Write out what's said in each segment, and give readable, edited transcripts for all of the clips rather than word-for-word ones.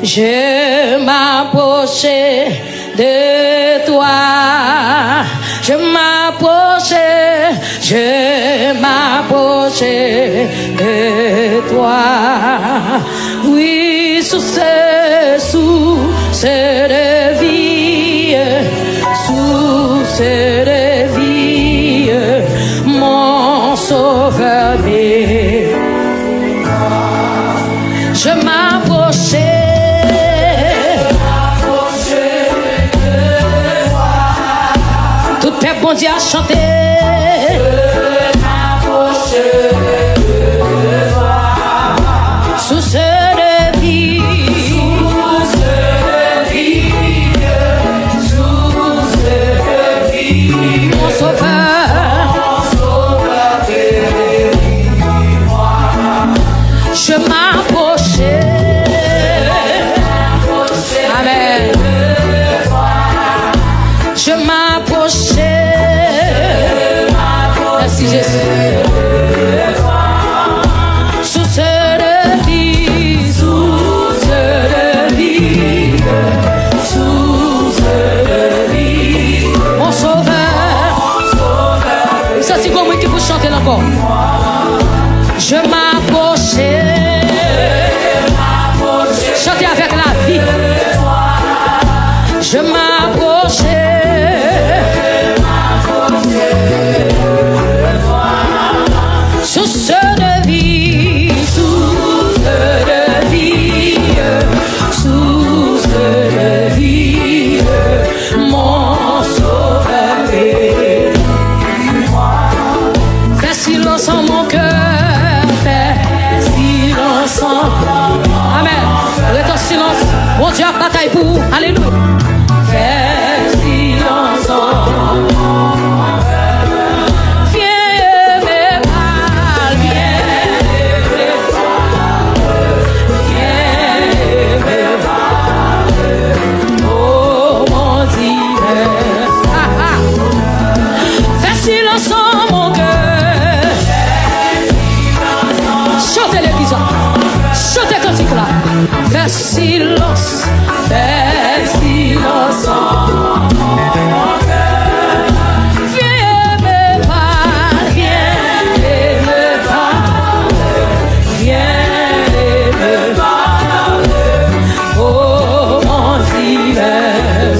Je m'approchais de toi. Je m'approchais de toi. Oui, sous ce de vie, mon sauveur est. Je m'approchais. Tout peuple bon Dieu a chanté. Je m'approchais de toi. Sous ce de vie. Mon sauveur. Je m'approchais. Amen. Je m'approchais. Merci Jésus. Sous ce de vie, mon sauveur. Ça c'est comme qui vous chantez encore. Je m'approchais. Chantez avec la vie. Je m'approchais. Sous ce de vie, mon sauveur est moi. Fais silence en mon cœur, fais silence en. Amen. Reste en silence. Mon Dieu a bataille pour vous. Alléluia. Fais silence en. Fais silence, fais silence en mon cœur. Viens me parler, viens me parler, viens me parler. Oh mon hiver,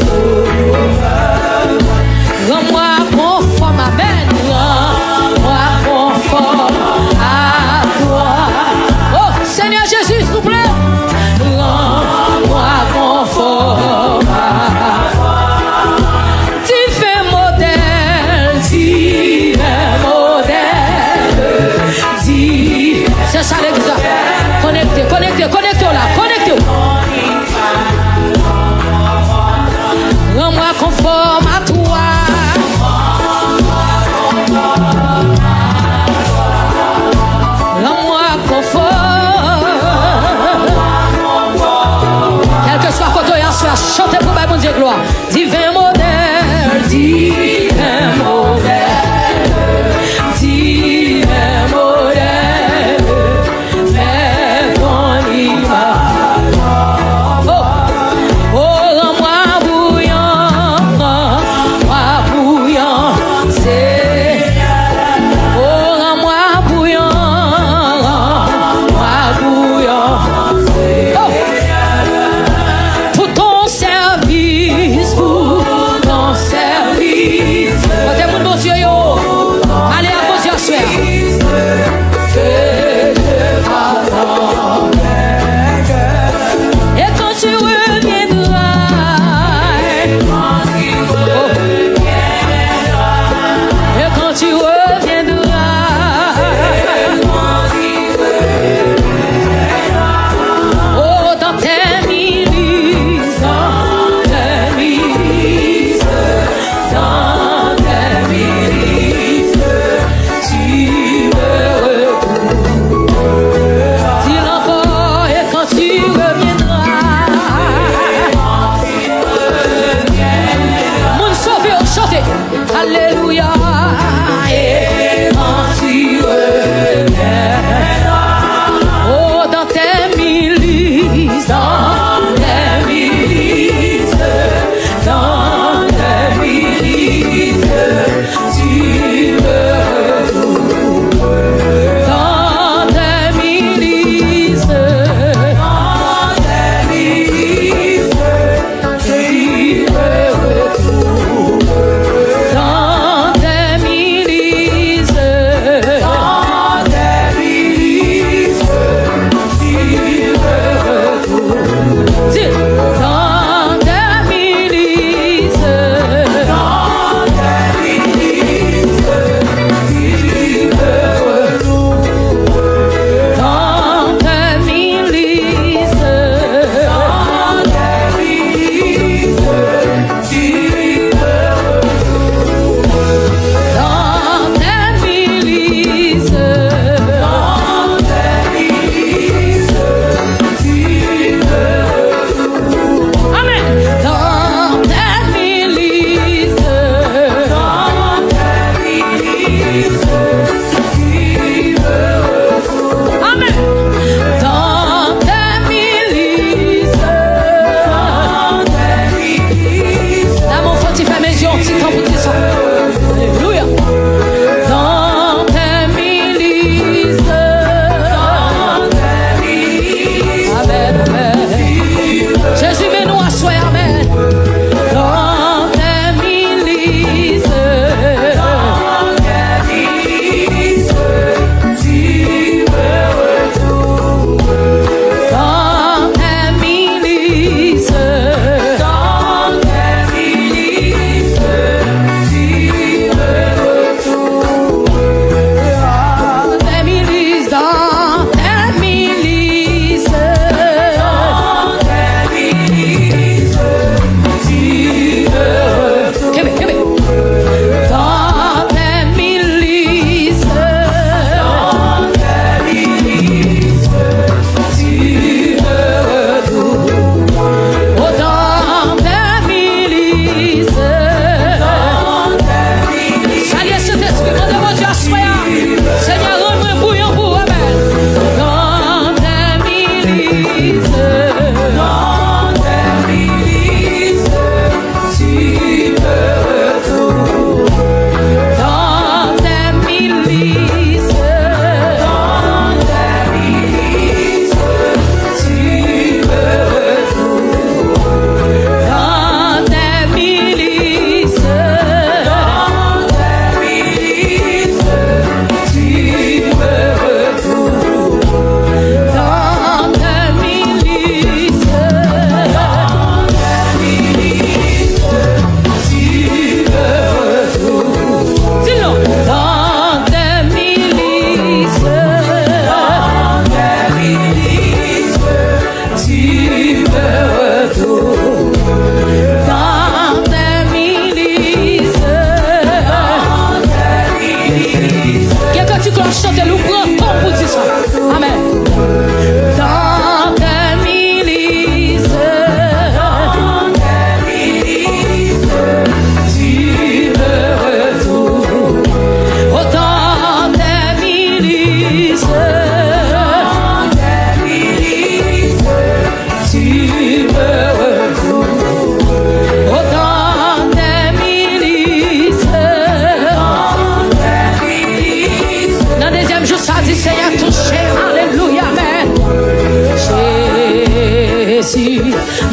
rends-moi conforme, amen. Rends-moi conforme à toi. Oh Seigneur Jésus, s'il vous plaît. Rends-moi conforme à toi. Divin modèle, c'est ça l'église. Connectez là, connectez. Rends-moi conforme à toi. Rends-moi conforme. Quel que soit côté à soi, chantez pour mon Dieu gloire. Divin modèle, divin modèle, divin modèle, fais ton image. Oh, oh, rends-moi bouillant, c'est. Oh, rends-moi bouillant, c'est. Oh. Pour ton service,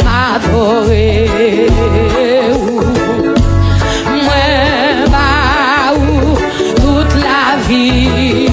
m'adorer. Moi, bah, toute la vie.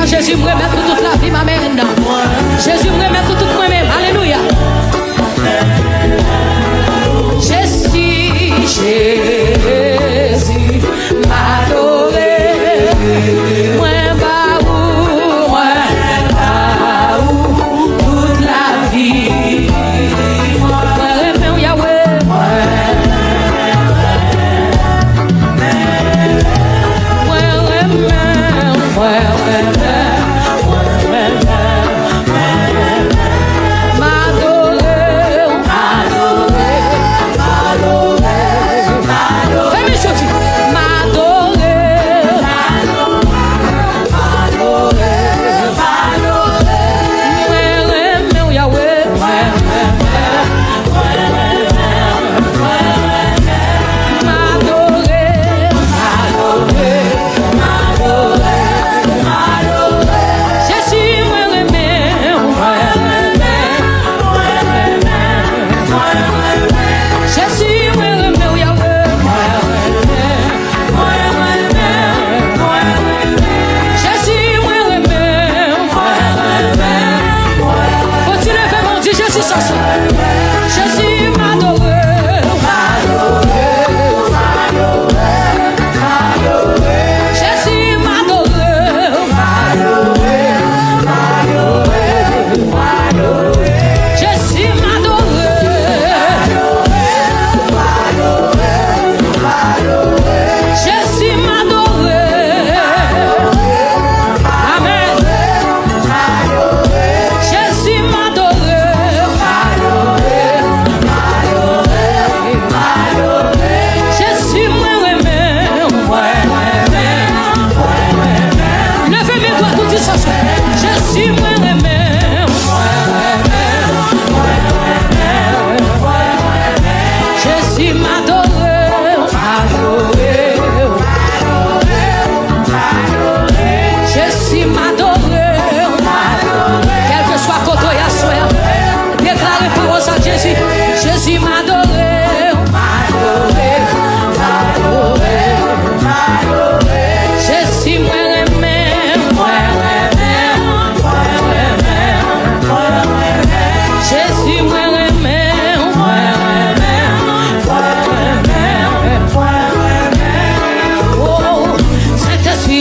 Jésus me remet toute la vie, m'amène. Jésus me remet toute moi-même. Alléluia. Jésus m'adorer. Moi, toute la vie. Moi, remets Yahweh.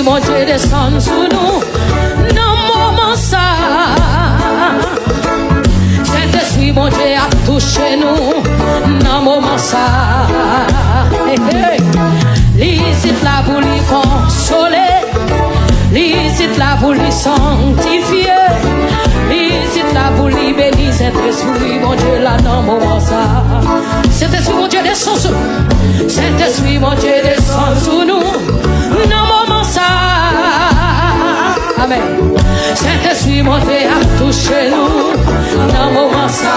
Moi, descend sous nous dans moment ça. Saint-Esprit, mon Dieu, a touché nous dans moment ça. Licite là pour lui consoler, licite là pour lui sanctifier, licite là pour lui bénir. Saint-Esprit, mon Dieu, là dans moment ça. Saint-Esprit, mon Dieu, descend sous nous. Saint-Esprit, mon Dieu, descend sous nous dans moment ça. Amen. Saint-Esprit, mon Dieu, a touché nous dans moment ça.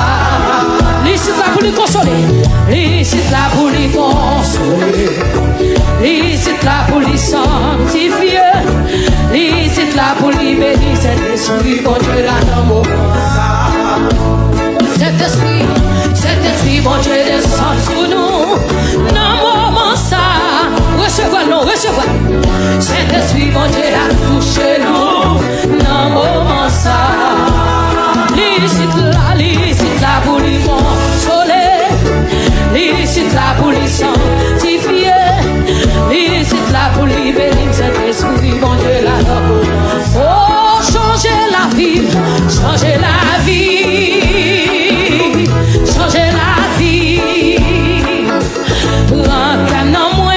Licite là pour lui consoler, licite là pour lui consoler, licite là pour lui sanctifier, licite là pour lui bénir. Saint-Esprit, mon Dieu, là dans moment ça. Saint-Esprit, mon Dieu, descend sous nous dans moment ça. Recevoir, non, recevoir. Saint-Esprit, mon Dieu, a touché nous dans moment ça. Licite là pour lui consoler, licite là pour lui sanctifier, licite là pour lui bénir. Saint-Esprit, mon Dieu, là dans oh, changer la vie, changer la vie, changer la vie. Rentrer dans moi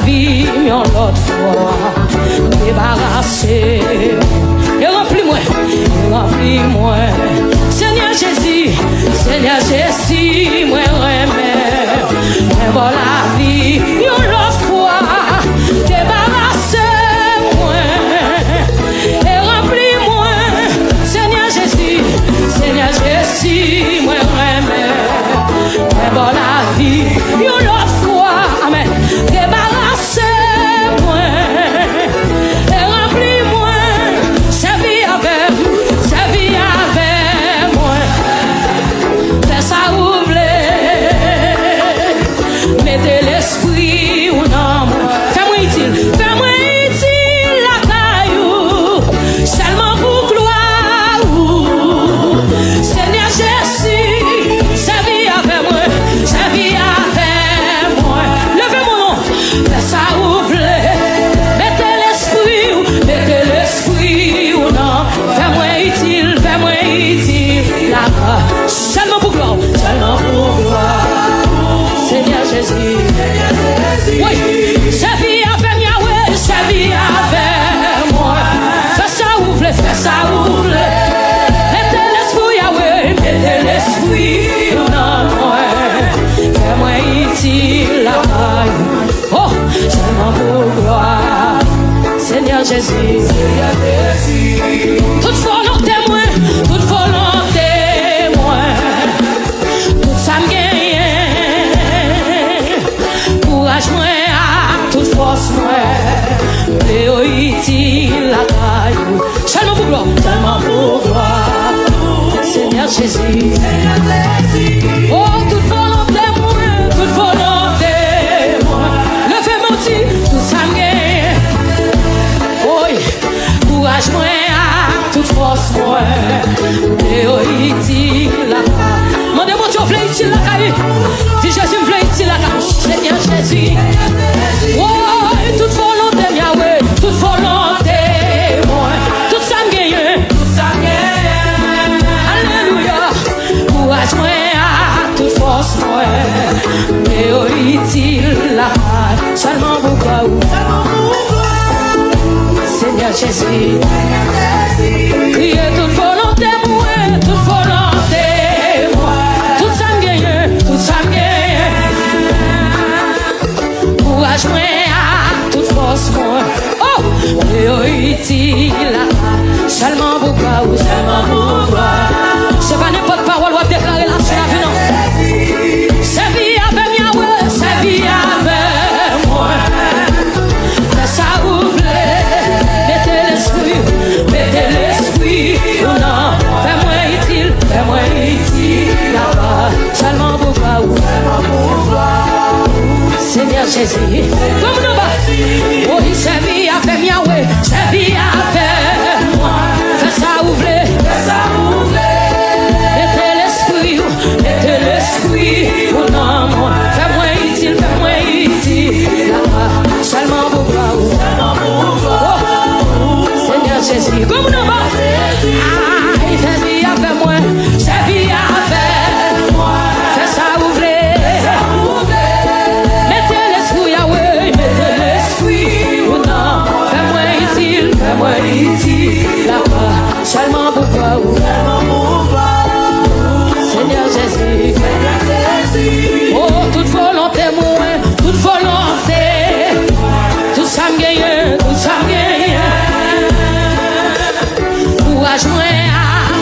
vie, mais l'autre fois, débarrassé. Et remplis-moi, Seigneur Jésus, moi remets, mais bon la vie, yon l'autre fois, débarrassez-moi, et remplis-moi, Seigneur Jésus, moi remets, mais bon la vie, yon l'autre fois, amen, débarrassez-moi, et remplis-moi, sa vie avec moi, fais ça ouvrir, mettez l'esprit ou non, fais-moi utile la caillou, seulement pour gloire, Seigneur Jésus, sa vie avec moi, levez mon nom, fais ça ouvrir, mettez l'esprit ou non, fais-moi utile la caillou, seulement pour gloire, Seigneur Jésus. Oui, sa vie avec Yahweh, sa vie avec moi. Fais ça ouvre, mettez l'esprit Yahweh, mettez l'esprit dans moi. Fais-moi utile la caille. Oh, seulement pour gloire, Seigneur Jésus. Toute volonté moi, tout ça me gagne, courage moi, toute force moi, Léo utile la caillou, seulement pour gloire, Seigneur Jésus. Oh, toute volonté moi, levez mon petit, tout ça me gagne, oh, courage moi, toute force moi, Léo utile la caillou. Mandez-moi tu veux utile la caille. Si Jésus me veut utile la caille, Seigneur Jésus. Oh, toute volonté, Yahweh, toute volonté, moi, tout ça me gagne. Alléluia. Courage, moi, toute force, moi, mais utile la caille. Seulement pour toi, Seigneur Jésus. Criez toute volonté, moi, toute volonté. Courage moi, toute force moi. Oh, utile seulement pour toi, c'est pas n'importe parole ou déclarer la vie, non. C'est vie avec Yahweh, c'est vie avec moi. Fais ça ouvrir, mettez l'esprit, non. Fais-moi utile là-bas, seulement pour toi, Seigneur Jésus. Comme nous bas, oh, c'est vie avec Yahweh, c'est vie avec moi. Fais ça ouvrir, mettez l'esprit, oh non, moi. Fais-moi utile là-bas, seulement pour toi, oh, Seigneur Jésus. Comme nous bas, c'est vie avec moi, c'est vie avec moi. Fais ça ouvrir, mettez l'esprit Yahweh, mettez l'esprit, oh non. Fais-moi utile là-bas, seulement pour toi, Seigneur Jésus. Oh, toute volonté, moi, toute volonté, tout ça me gagne, courage moi,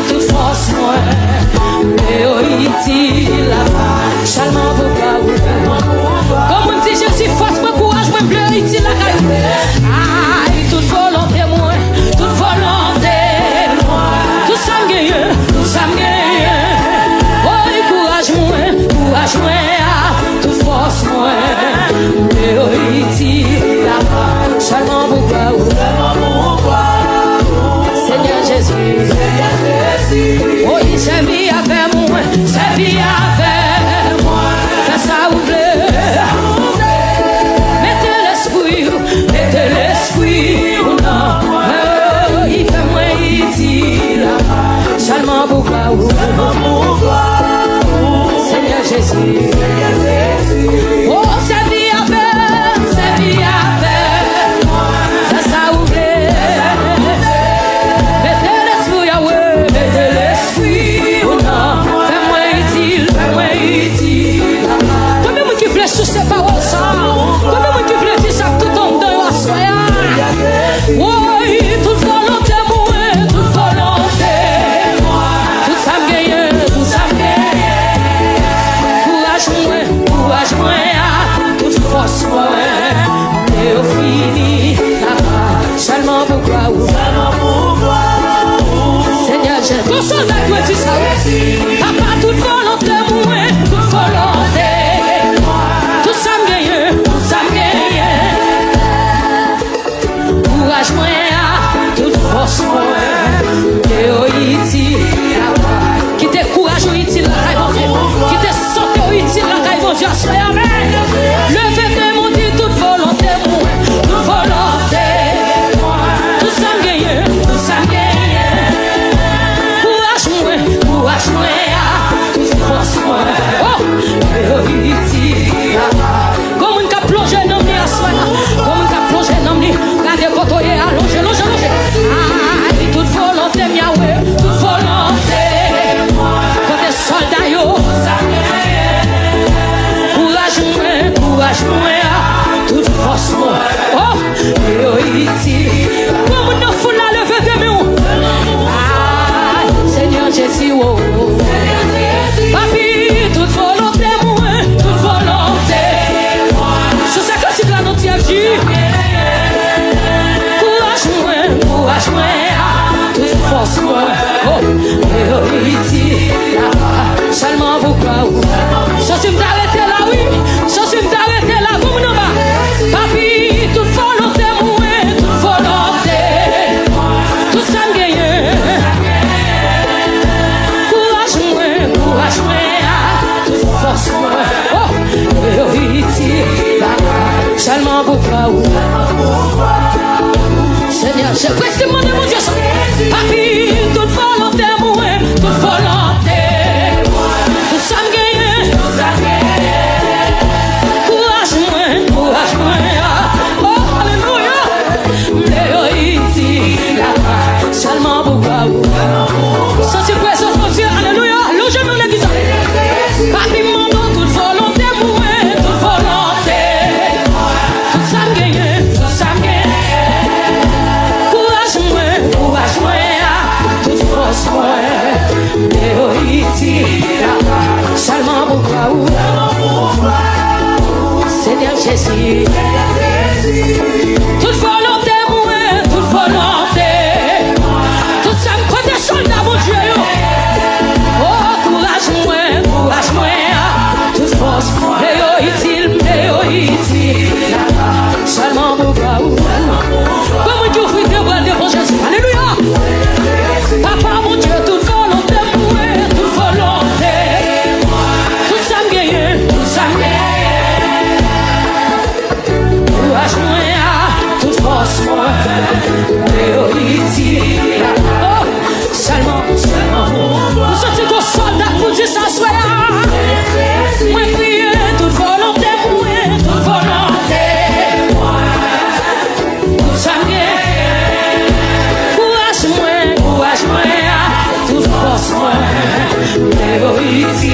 toute force moi, Léo utile là-bas, seulement pour toi. Comme on dit Jésus, force moi, courage moi, Léo utile là-bas. Aïe, toute volonté moi, toute volonté moi, tout ça me gagne, oh, courage moi, toute force moi, Léo utile là-bas, seulement pour toi, Seigneur Jésus. Oh, il s'est mis avec moi, fais ça ouvrir, mettez l'esprit, oh non, oh, il fait moi utile là-bas, seulement pour toi, Seigneur Jésus. Oh, c'est vie avec dit ça. Papa, toute volonté, moi, toute volonté. Tout ça me gagne, tout ça me gagne. Courage, moi, toute force, moi. Et Haïti, qui te courage, Haïti, la caille, mon Dieu. Qui te santé, Haïti, la caille, mon Dieu. Levez que mon Dieu, toute volonté, moi, toute volonté. Tout ça me gagne, tout ça me gagne. Courage, moi, toute force, moi. Oh, et Haïti, comme on a plongé dans mes assoirs, comme on a plongé dans mes, regardez quand on est allongé, allongé. Ah, toute volonté, Yahweh, toute volonté. Quand les soldats, yo, courage, moi, toute force, moi. Oh, et Haïti, comme on a foule la levée de nous. Ah, Seigneur Jésus, oh. Papi, toute volonté, moi, toute volonté. Sur ça que tu dois nous dire, courage, moi, toute force, moi. Oh, et Haïti, seulement vous croyez. Ça, c'est m'arrêter là, oui. Ça, c'est m'arrêter là, vous m'en bas. Papi, toute volonté, moi, toute volonté. Tout ça me gagne. Courage, moi, toute force, moi. Oh, et Haïti, seulement vous croyez. Seigneur, j'ai presque demandé mon Dieu ça. Papi, toute volonté, moi, toute volonté. Tout ça me gagne. Courage, moi. Oh, alléluia. Mais Haïti, seulement pour vous. Sentez présence, mon Dieu, alléluia. Logez-nous l'église. Papi, mon nom, toute volonté, moi, toute volonté. Tout ça me gagne, tout ça me gagne. Courage, moi, toute force, moi. Mais Haïti, seulement pour vous. Seigneur Jésus, toute volonté, moi, toute volonté. Tout ça me croit des soldats, mon Dieu. Oh, courage, moi, toute force. Mais Haïti, seulement pour vous. Comment Dieu ouvre tes bras devant Jésus? Alléluia. Papa, mon Dieu, toute volonté, moi, toute volonté. Tout ça me gagne, tout ça me gagne. Courage, moi, toute force, moi. Mais Haïti, oh, seulement. Vous sentez qu'on soldat pour dire ça, soyez. Moi, priez, toute volonté, moi, toute volonté. Tout ça me gagne. Courage, moi, toute force, moi. Mais Haïti,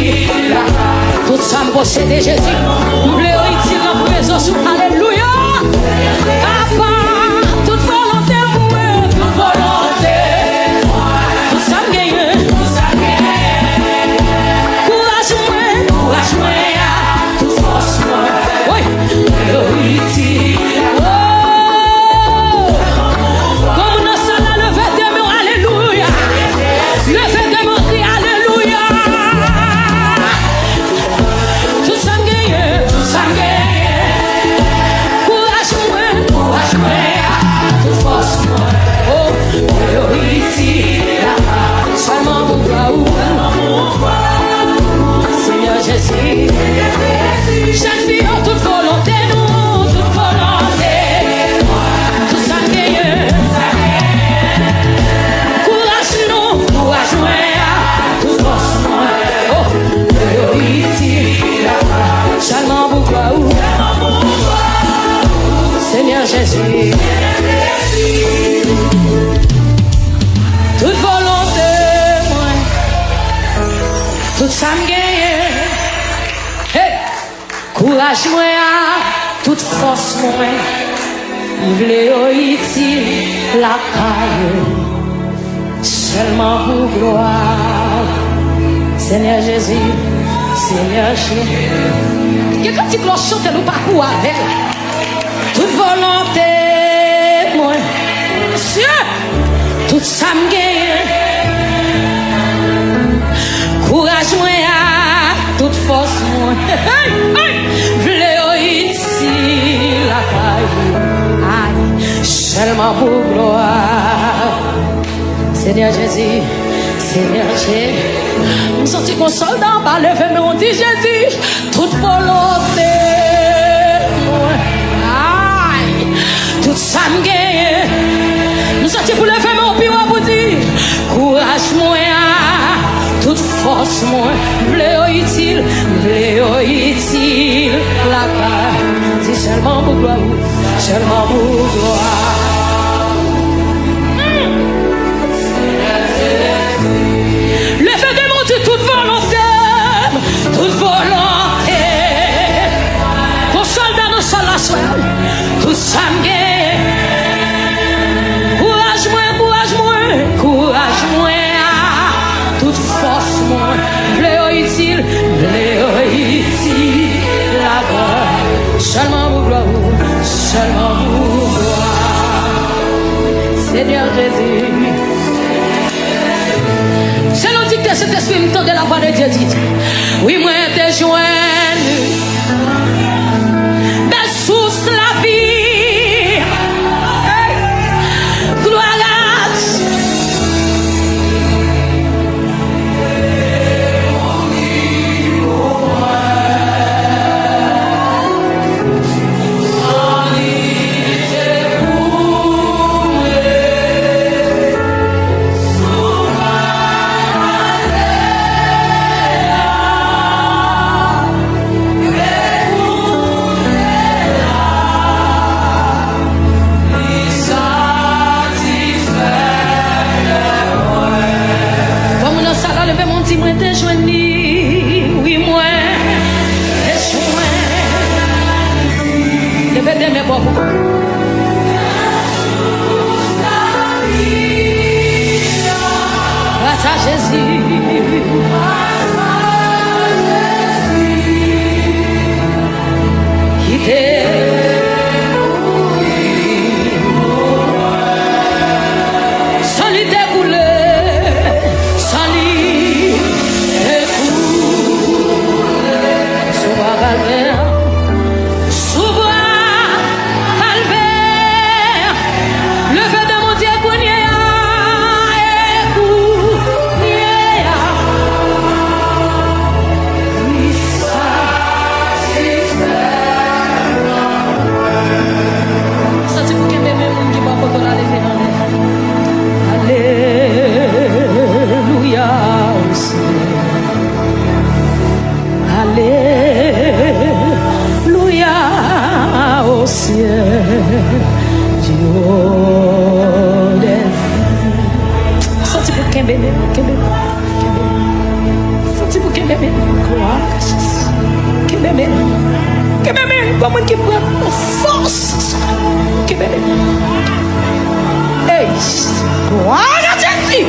tout ça me possède Jésus. Mais Haïti, la présence, alléluia. Papa, toute volonté, moi, toute volonté. Tout ça me gagne. Courage, moi, toute force, moi. Oui, mais Haïti, oh. Comme nous sommes à lever des mains, alléluia. Lever des mains, alléluia. Tout ça me gagne, tout ça me gagne. Courage, moi, toute force, moi. Oh, mais Haïti, seulement pour vous. Seigneur Jésus, jeune fille, oh, toute volonté, nous, toute volonté. Tout ça me gagne. Courage, nous, moi, toute force, moi. Oh, mais Haïti, seulement pour vous. Seigneur Jésus, toute volonté, moi, tout ça me gagne. Hey! Courage, moi, toute force, moi. M'vle Haïti, la caille, seulement pour gloire. Seigneur Jésus, Seigneur Jésus. Quelqu'un qui cloche chante nous parcours avec. Toute volonté, moi, Monsieur, tout ça me gagne. force moi. Vle ici la caille. Aïe, seulement pour gloire. Seigneur Jésus, Seigneur Jésus. Je me sens comme soldat en bas, levé, mais on dit Jésus, toute volonté. Aïe, tout ça me gagne. Nous sommes pour lever, mais on peut vous dire, courage moi, toute force moi, vléo utile, la caille. C'est seulement pour gloire, seulement pour gloire. Toute volonté, pour soldat nous sommes la soirée, tout ça me courage moi, toute force moi, vléo utile, la gloire, seulement pour gloire, seulement pour gloire, Seigneur Jésus. C'est nous dit que cet esprit me tend de la voix de Dieu dit. Oui, moi t'ai joint. Mais sous la vie. Gloire à grâce à Jésus. Qui sans lui découler, sans lui découler, sous bois calvaire, sous bois calvaire, le feu de mon Dieu écounier, Alléluia au ciel, du haut des vies. Senti pour qu'un bébé, senti pour qu'un bébé, gloire à Jésus. Qu'un bébé, comme qui prend force, qu'un bébé. Hey, gloire à Jésus.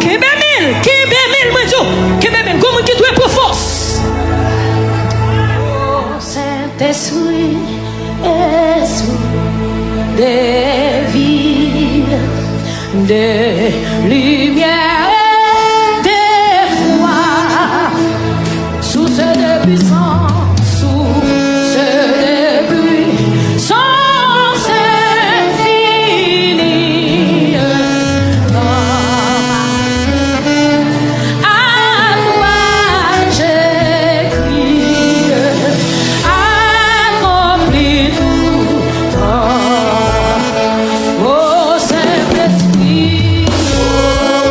Qu'un bébé, moi tout, qu'un bébé, comme qui doit pour force. Saint-Esprit, Esprit de vie, de lumière et de foi, source de puissance, source de puissance infinie. À toi j'écris. Oh Saint-Esprit, oh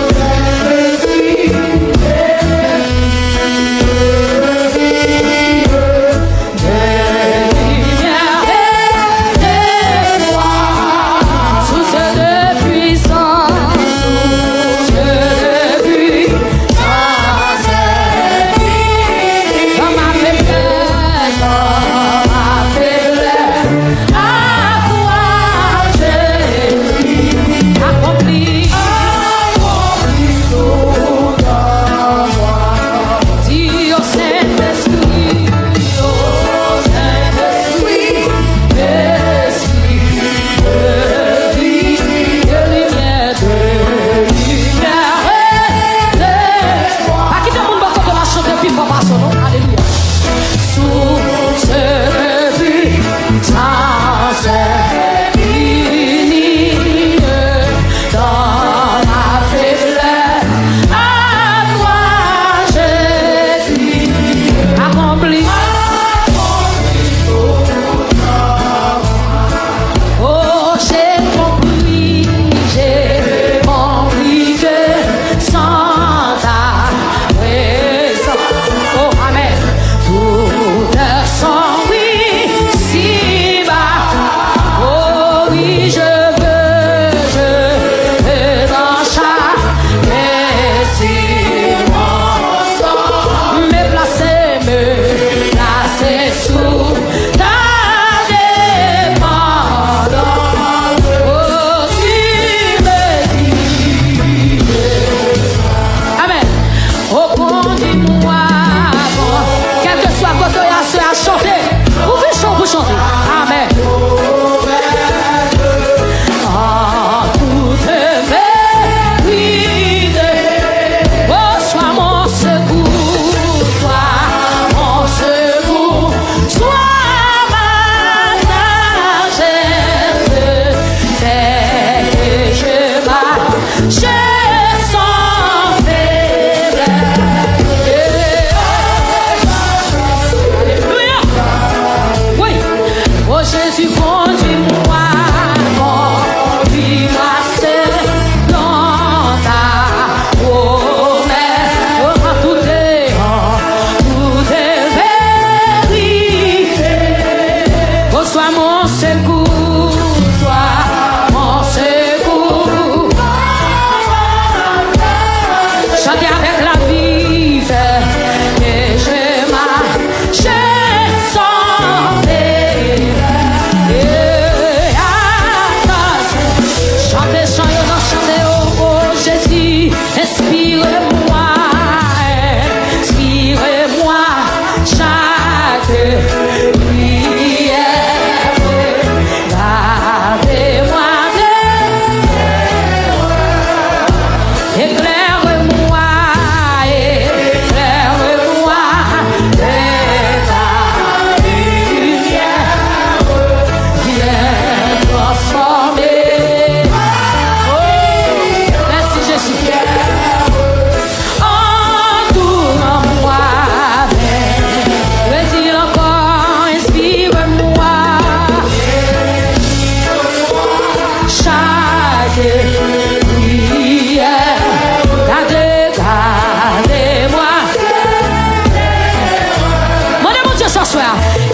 conduis-moi. Quel que soit votre réaction à chanter, ouvrez le chant pour chanter. Amen.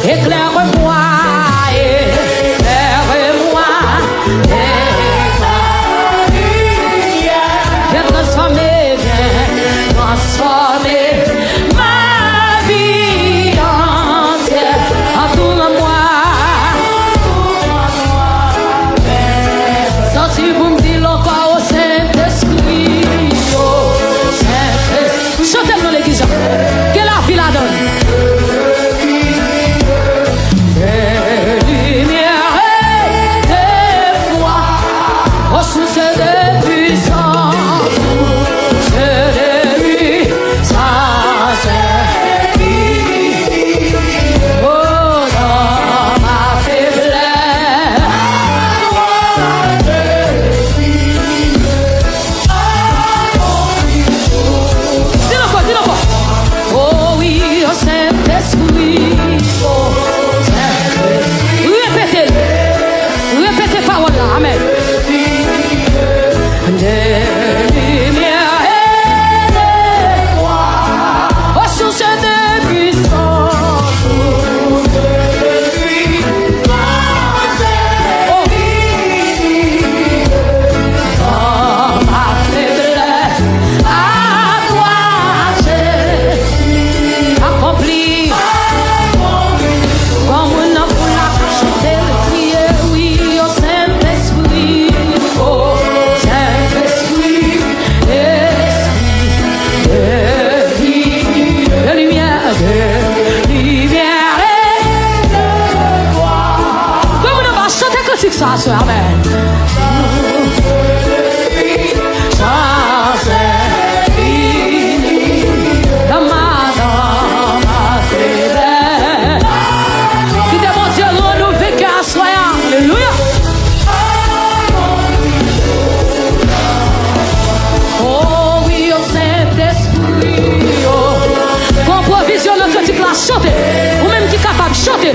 Éclaire-moi, éclaire-moi, viens transformer ma vie entière. Entoure-moi, sorti pour me dire encore au Saint-Esprit, Saint-Esprit. Chantez dans l'église, que la vie la donne. Source de puissance, oh, dans ma faiblesse, dis-le quoi, oh oui, au Saint-Esprit, oh Saint-Esprit, répétez parole là, amen. Ça, amen. Qui demande Dieu nous vécu à soi. Alléluia. Oh oui, au Saint-Esprit. Qu'on provisionne notre petit classe, chantez. Ou même qui est capable, chantez.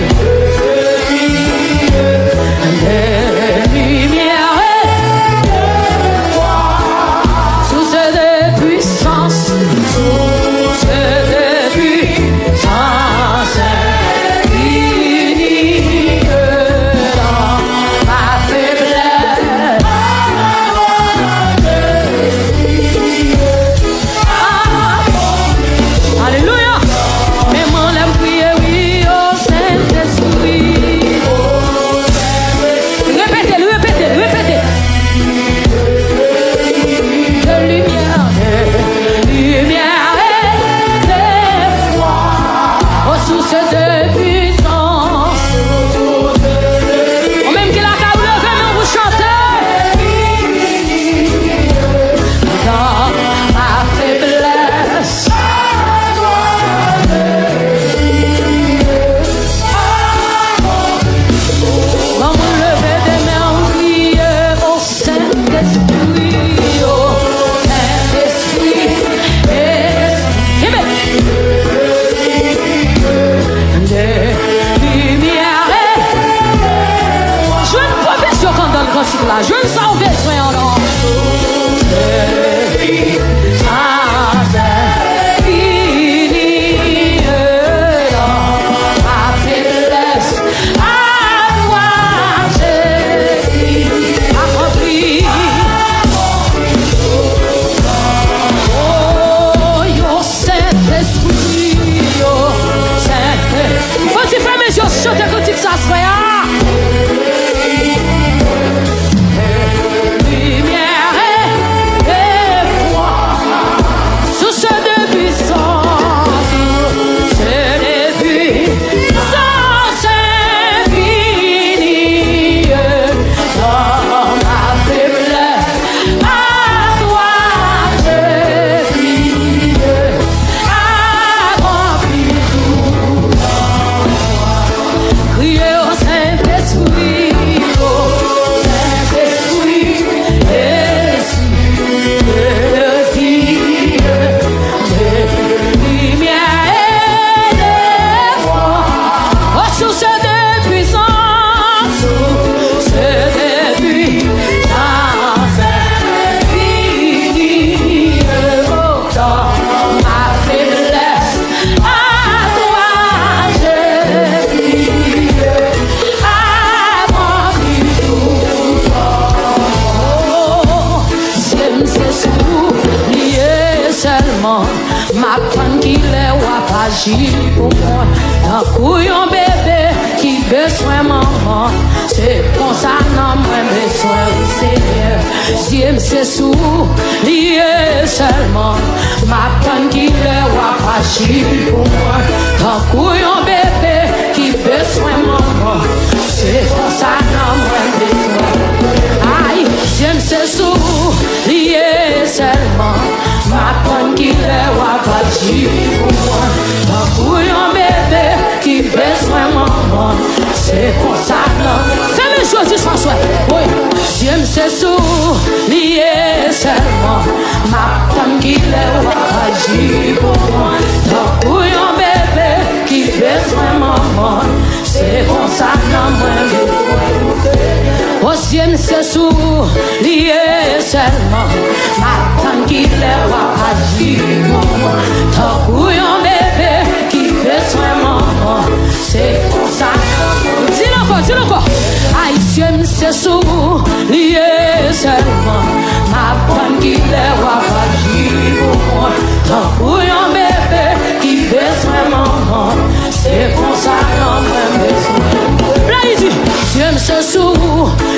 agir pour moi. Tant couillon bébé qui besoin maman. C'est pour ça non moi besoin du Seigneur. Si c'est sous lié seulement. Ma peine qui le va agir pour moi. Tant couillon bébé qui besoin maman. C'est pour ça non moi besoin. Aïe, si c'est sous lié seulement. Ma peine qui le va agir pour moi. Tant couillon bébé qui besoin maman. C'est pour ça non. Fais les choses François. Oui, si c'est sous lié seulement. Ma femme qui le va agir pour moi. Tant couillon bébé qui besoin maman. C'est pour ça non moi oh, si c'est sous lié seulement. Ma femme qui le va agir pour moi. Tant couillon bébé qui besoin maman. C'est pour ça. Dis-le encore. Haïtien, c'est sous lié seulement. Ma femme qui le va agir pour moi. Tant couillon bébé qui besoin maman. C'est pour ça non moi besoin. Plaisir. Haïtien, c'est sous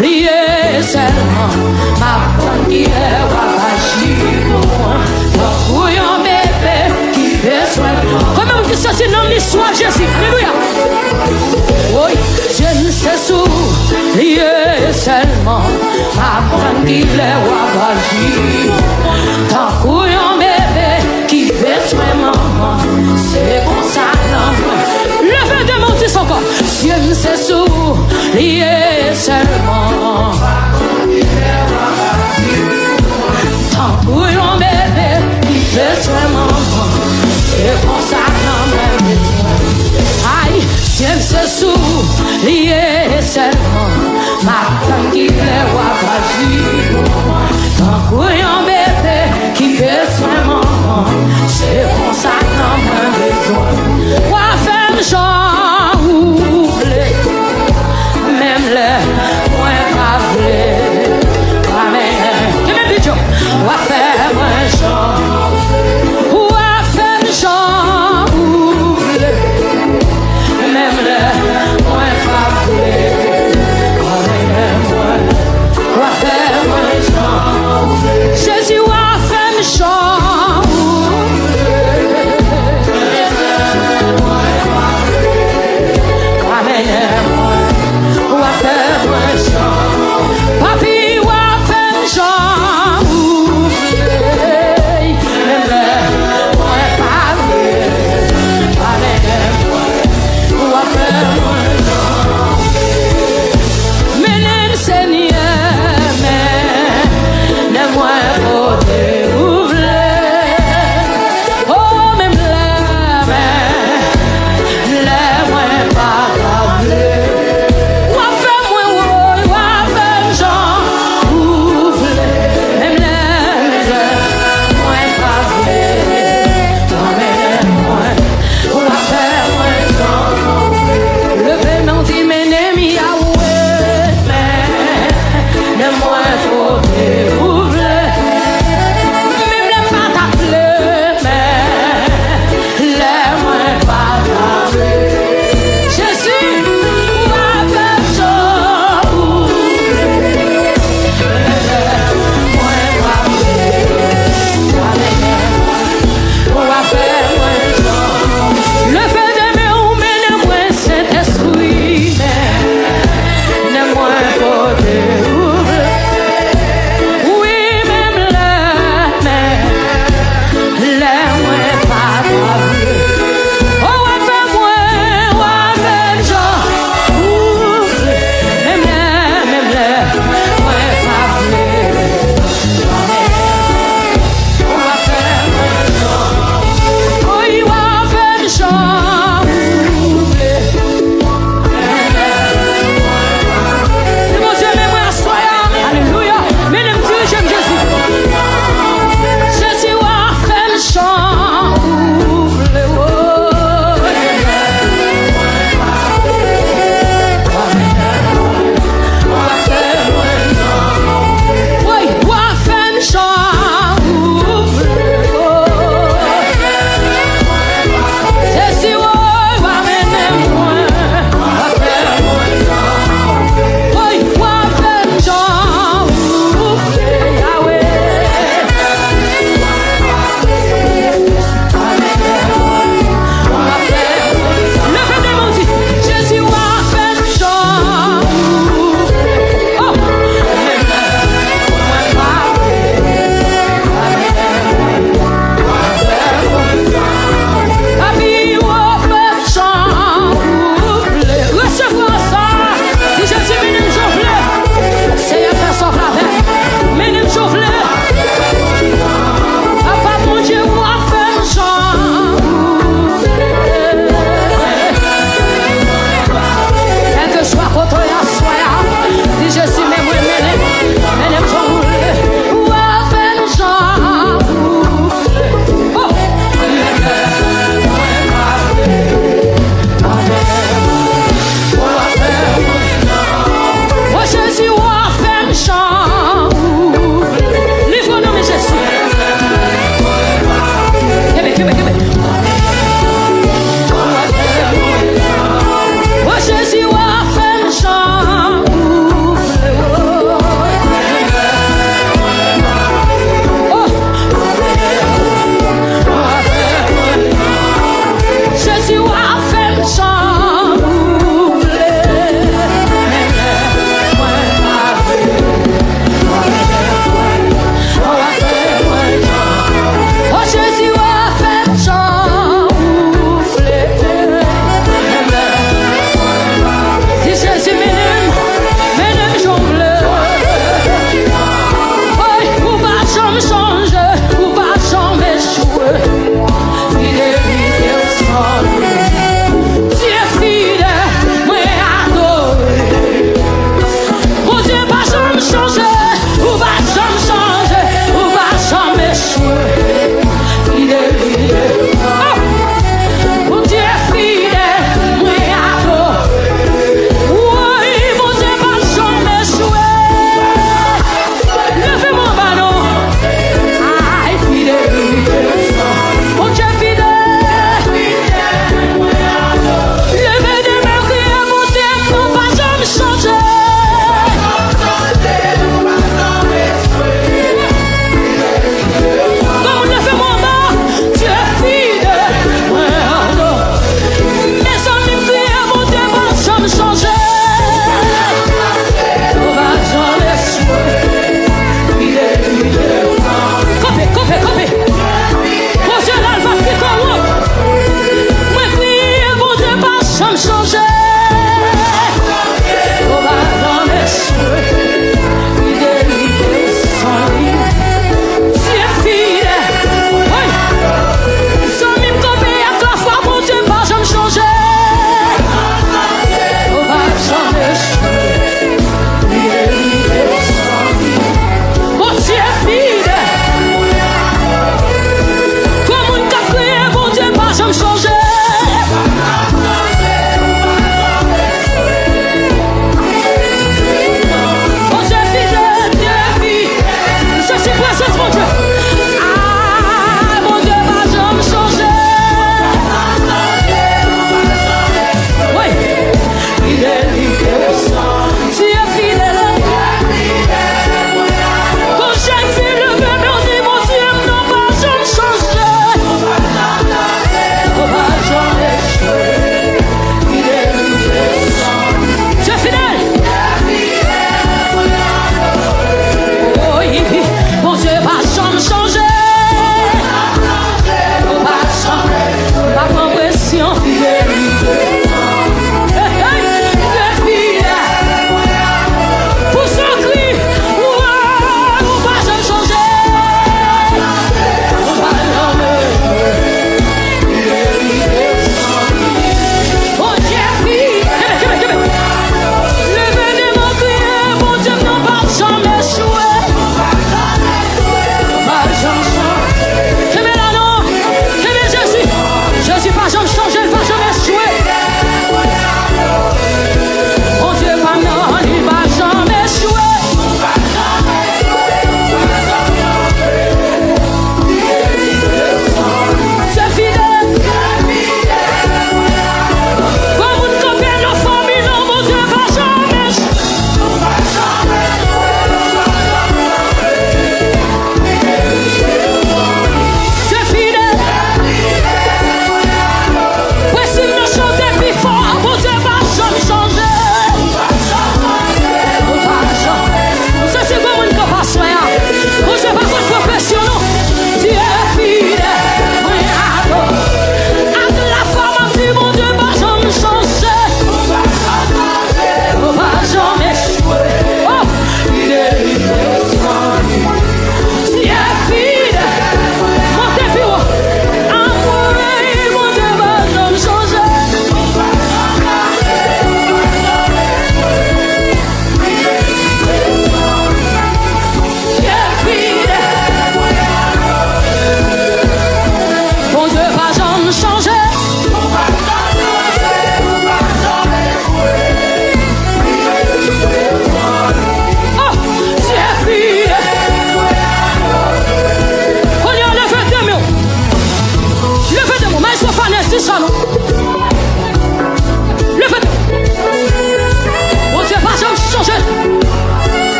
lié seulement. Ma femme qui le va agir pour moi. Tant couillon bébé qui besoin maman. Comment vous dites ça c'est dans l'histoire Jésus. Alléluia. Oui, je ne sais lié seulement. Ma femme qui le va agir. Tant couillon bébé qui besoin maman. C'est pour ça non. Levez de mon Dieu encore. Je ne sais lié seulement. Tant couillon bébé qui besoin maman. C'est pour ça non. Aïe, j'aime ce sou lié seulement. Ma femme qui fait agir. Tant couillon bébé qui besoin maman. C'est pour ça qu'on a besoin. Quoi faire Jean oublé. Même les moins gravelés. Amen. Quel est le Quoi faire Jean. Quoi faire Jean oublé. Même les moins gravelés. Quoi faire Jésus a fait me chant. Jésus a fait chambre. Oh Jésus a fait chambre. Si Jésus m'aime jongle. Oui, ou pas jamais changer, ou pas jamais échouer. Fidélité au sol.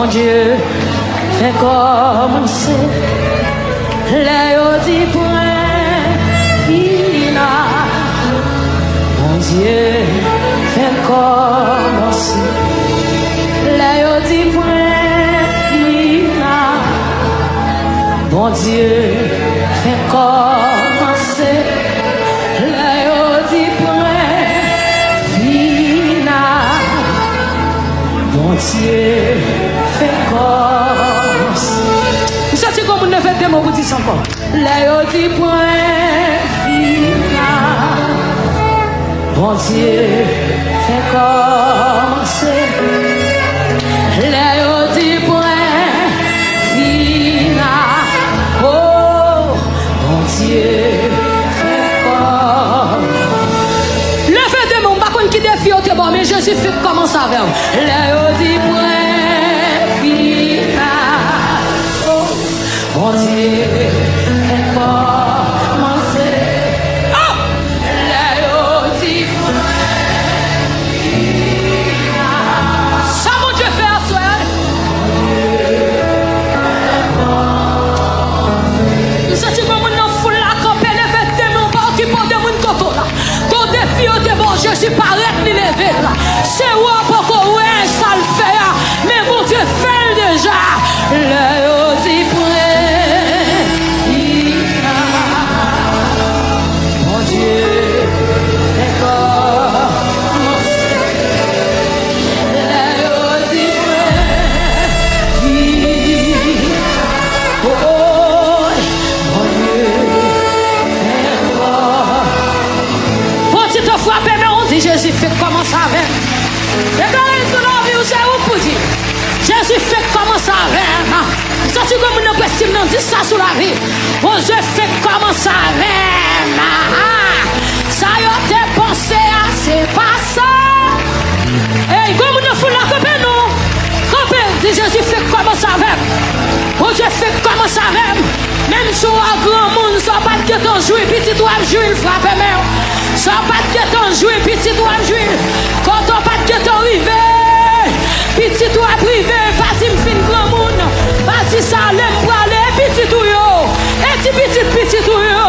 Bon Dieu, fait commencer. Les dit point final. Bon Dieu, fait commencer. Les dit point final. Bon Dieu, fait commencer. Les dit point final. Bon Dieu, fait commencer. Vous savez comment on ne fait des mots pour dire ça encore? Les dit point final. Bon Dieu, fait commencer. Les dit point final. Oh, bon Dieu, fait commencer. Levez des mots, par contre, qui défie au bon, mais Jésus fait commencer avec vous. Les dit point final. Oh, bon Dieu, fait commencer. Oh, les dit point final. Ça, mon Dieu, fait à soi. Nous sentons comme nous foule la campagne, levez des mots, pas occupant de mon coteau là. Ton défi au bon, je suis pas arrête de lever là. C'est où pour qu'on ouais, ça le fait là. Mais mon Dieu fait déjà. Le dit point final. Mon Dieu fait commencer. Le dit point final. Oh, mon Dieu fait commencer. Petite frappe, mais on dit Jésus fait commencer avec. Regardez sur la vie, vous savez où pour dire. Jésus fait commencer avec. Ça, tu comme une estime, non, dis ça sur la vie. Bon Dieu fait commencer avec. Ça y a été pensé à, c'est pas ça. Et comme nous fout la copine, nous. Copine, dit Jésus fait commencer avec. Bon Dieu fait commencer avec. Même si on a grand monde, ça pas de temps jouer, petit toi jouer, frappe même. Ça pas de temps jouer, petit toi jouer. Quand on pas de temps arriver. Petit toi privé, parti m'fin grand monde, parti ça l'aime pour aller, petit tout yo, et petit tout yo,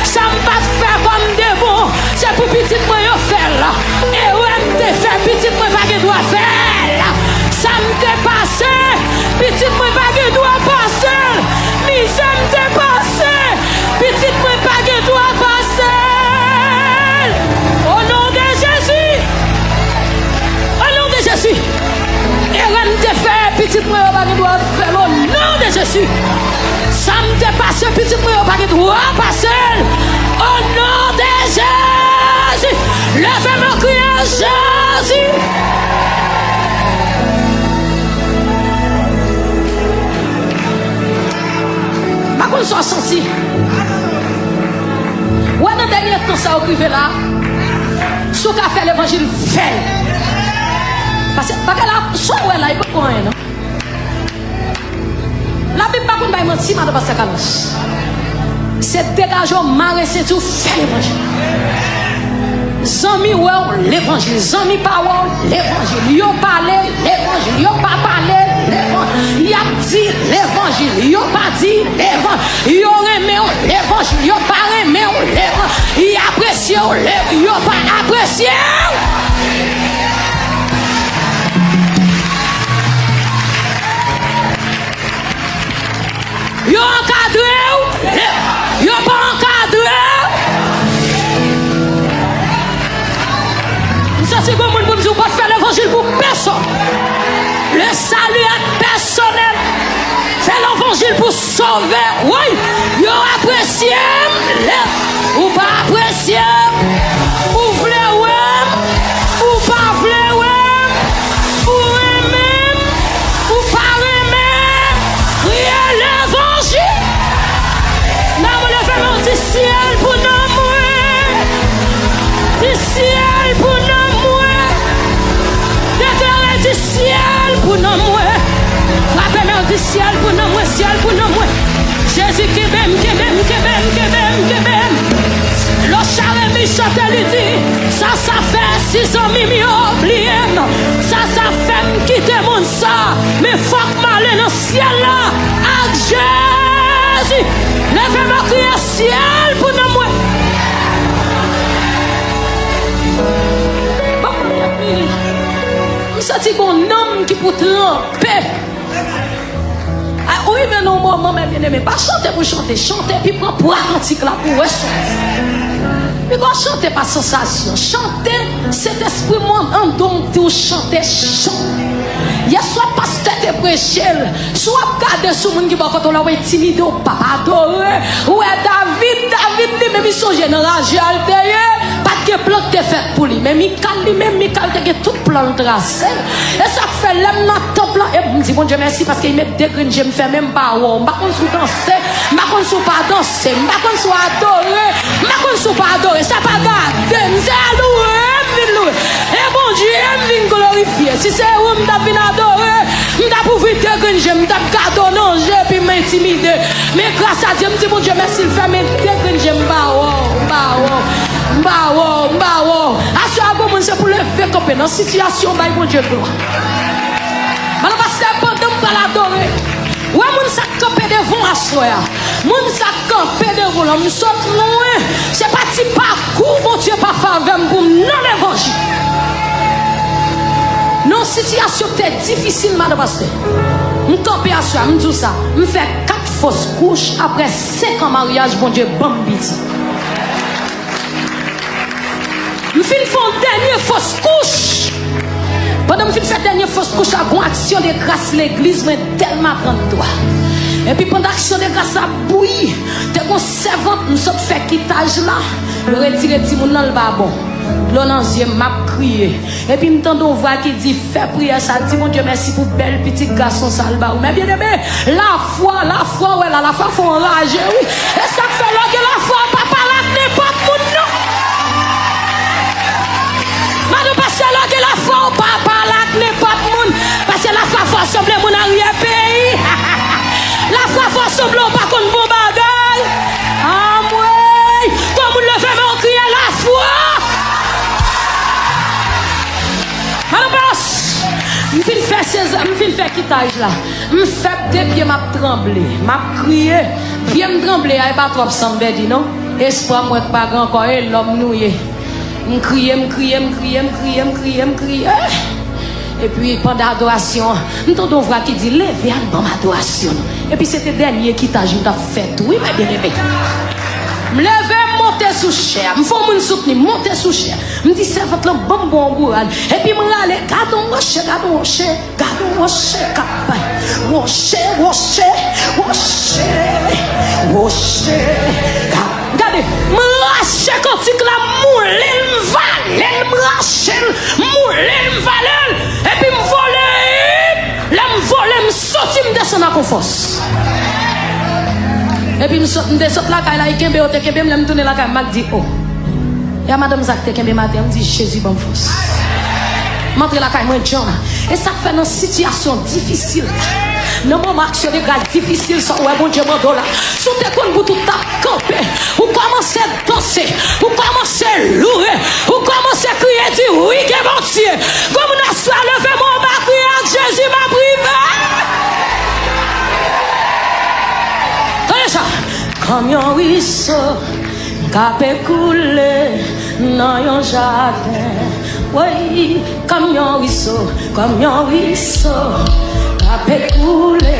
ça m'pas faire comme des bons, c'est pour petit moi yo faire là, et ouais m'te fait, petit moi pas que doit faire, ça m'te passé, petit moi pas que doit passer, mais ça m'te passé, petit moi pas que doit passer, au nom de Jésus, au nom de Jésus. Et rien ne te fait, petit moi, pas que doit faire au nom de Jésus. Ça me dépasse, petit moi, pas que doit passer au nom de Jésus. Levez-moi, crier Jésus. Ma conscience aussi. Ouais, dans le dernier temps, ça a occupé là. Ce qu'a fait l'évangile, fait. Parce que là, soit ouais là, il peut pas rien. La Bible pas qu'on va mentir, madame Pasteur Carlos. C'est dégageant, marre, c'est tout, fait l'évangile. Zami ouais l'évangile, zami pas ouais l'évangile. Yo parlé l'évangile, yo pas parlé l'évangile. Y a dit l'évangile, yo pas dit l'évangile. Yo aimé l'évangile, yo pas aimé l'évangile. Y apprécié l'évangile, yo pas apprécié. Yo encadré, yo pas encadré. Ça c'est comme on peut pas faire l'évangile pour personne. Le salut est personnel. Faire l'évangile pour sauver. Oui, yo apprécié, ou pas apprécié, ou voulez ou pas voulez ou aimer, ou pas aimer. Rien l'évangile. Nous le faisons du ciel pour nous mourir. Du ciel pour nous mourir. Déclarer du ciel pour nous mourir. Frappez-moi du ciel pour nous mourir. Ciel pour nous mourir. Jésus qui m'aime. Le charme chante lui dit, ça fait 6 ans, m'y oublié. Ça fait me quitter mon comprendre ça. Mais faut que m'aller dans le ciel là. Avec Jésus. Levez-moi crier ciel pour nous. Je sens qu'on homme qui peut tremper. Ah oui, mais non, moi, bien aimé, pas chanter pour chanter, chanter, puis prendre pour cantique là pour mais quand chanter pas sensation, chanter, cet esprit monde en don pour chanter, chant. Il y a soit pasteur te prêcher, soit garder sur monde qui va quand on l'a intimidé ou pas adorer. Ouais, David, lui-même il songe dans la altéré, pas de plan te fait pour lui, mais Michael te tout plan tracé. Et ça fait l'homme dans ton plan. Et me dit bon Dieu merci parce qu'il met des graines, je me fais même pas wow, pas qu'on sous danser, pas qu'on sous pas danser, pas qu'on sous adorer, pas qu'on sous pas adorer, ça pas garder, c'est louer. Et bon Dieu, me glorifier. Si c'est où m't'a vinn adorer, m't'a pour vite des graines, je m't'a gâteau non, je puis m'intimider. Mais grâce à Dieu, me dit bon Dieu merci, il fait mes des graines, je m'bawo. Assurez-vous, c'est pour le faire camper dans situation, bah bon Dieu gloire. Alors parce que pendant qu'on l'adorer, ouais moun sa camper devant assoir, moun sa camper devant l'homme saute loin, c'est pas petit parcours mon Dieu pas faveur pour non l'évangile. Non situation était difficile madame pasteur. M'm camper assoir, m'm dit ça, m'm fait 4 fausses couches après 5 ans mariage bon Dieu bambiti. Je fais une dernière fausse couche. Pendant que je fais une dernière fausse couche, la bonne action de grâce, l'église, mais tellement prendre toi. Et puis pendant l'action de grâce, la bouillie, tu es servante, nous sommes fait quittage là. Je retire le monde dans le babon. L'onanzier m'a crié. Et puis, m'entendons voix qui dit, fais prière, ça dit, mon Dieu, merci pour belle petite garçon, ça le Mais bien aimé, la foi, ouais, la foi, faut enrager, oui. Et ça fait là que la foi, papa, là, n'est pas pour nous. Madame, parce que là, que la foi, papa, là, n'est pas pour nous. Parce que la foi, faut assembler mon arrière-pays. La foi, faut assembler, pas contre bon bagage. Ah, ouais. Comme vous le faites, on crie la foi. Je me fais quittage là. Je fais des pieds, je tremble. Je crie. Pieds me tremble. Il n'y a pas trop de sang, non? Espoir, moi, pas grand corps, l'homme noué. Je crie. Et puis pendant l'adoration, nous avons voix qui dit, levez à bon adoration. Et puis c'était le dernier quittage que j'ai fait. Oui, mais bien aimé. Je lève, monter sous chair. Je fais mon soutenir, monter sous chair. Je dis, c'est votre bon bourrage. Et puis, je aller, gardons rocher. Regardez, je rache quand tu la moule, et puis je vole, je saute, je descends à confiance. Et puis je descends la caille, je me tourne la caille, je dis, oh. Et à madame Zak, je me dis, Jésus, bonne force. Je montre la caille, moi, John. Et ça fait une situation difficile. Non, mon action de grâce difficile, ça, ouais, bon Dieu, mon dollar. Sous tes comptes, vous tout camper. Vous commencez à danser. Vous commencez à louer. Vous commencez à crier, dire oui, que bon Dieu. Comme on a soit levé mon bas, crier, Jésus m'a privé. Tenez ça. Comme un ruisseau, capé coulé dans un jardin. Oui, comme un ruisseau, capé coulé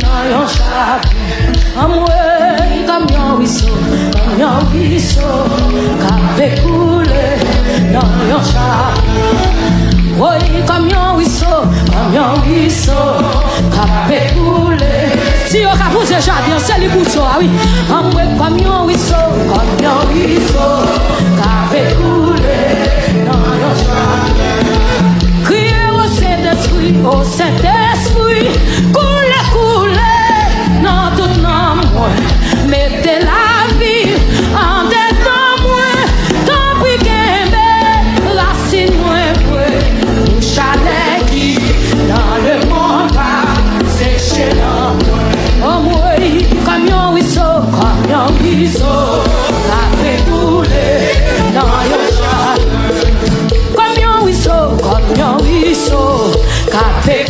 dans un jardin. Amoué, comme un ruisseau, capé coulé dans un jardin. Oui, comme un ruisseau, capé coulé. Si on a posé jardin, c'est les boutons, ah oui. Amoué, comme un ruisseau, capé coulé dans un jardin. Criez au Saint-Esprit, coulez, dans tout nom, mettez la vie en dedans moi, tant pis qu'aimez, racine moins vrai, chalet qui dans le monde va sécher dans oh moi, comme un ruisseau, la fait couler dans le jardin. Comme un ruisseau, capé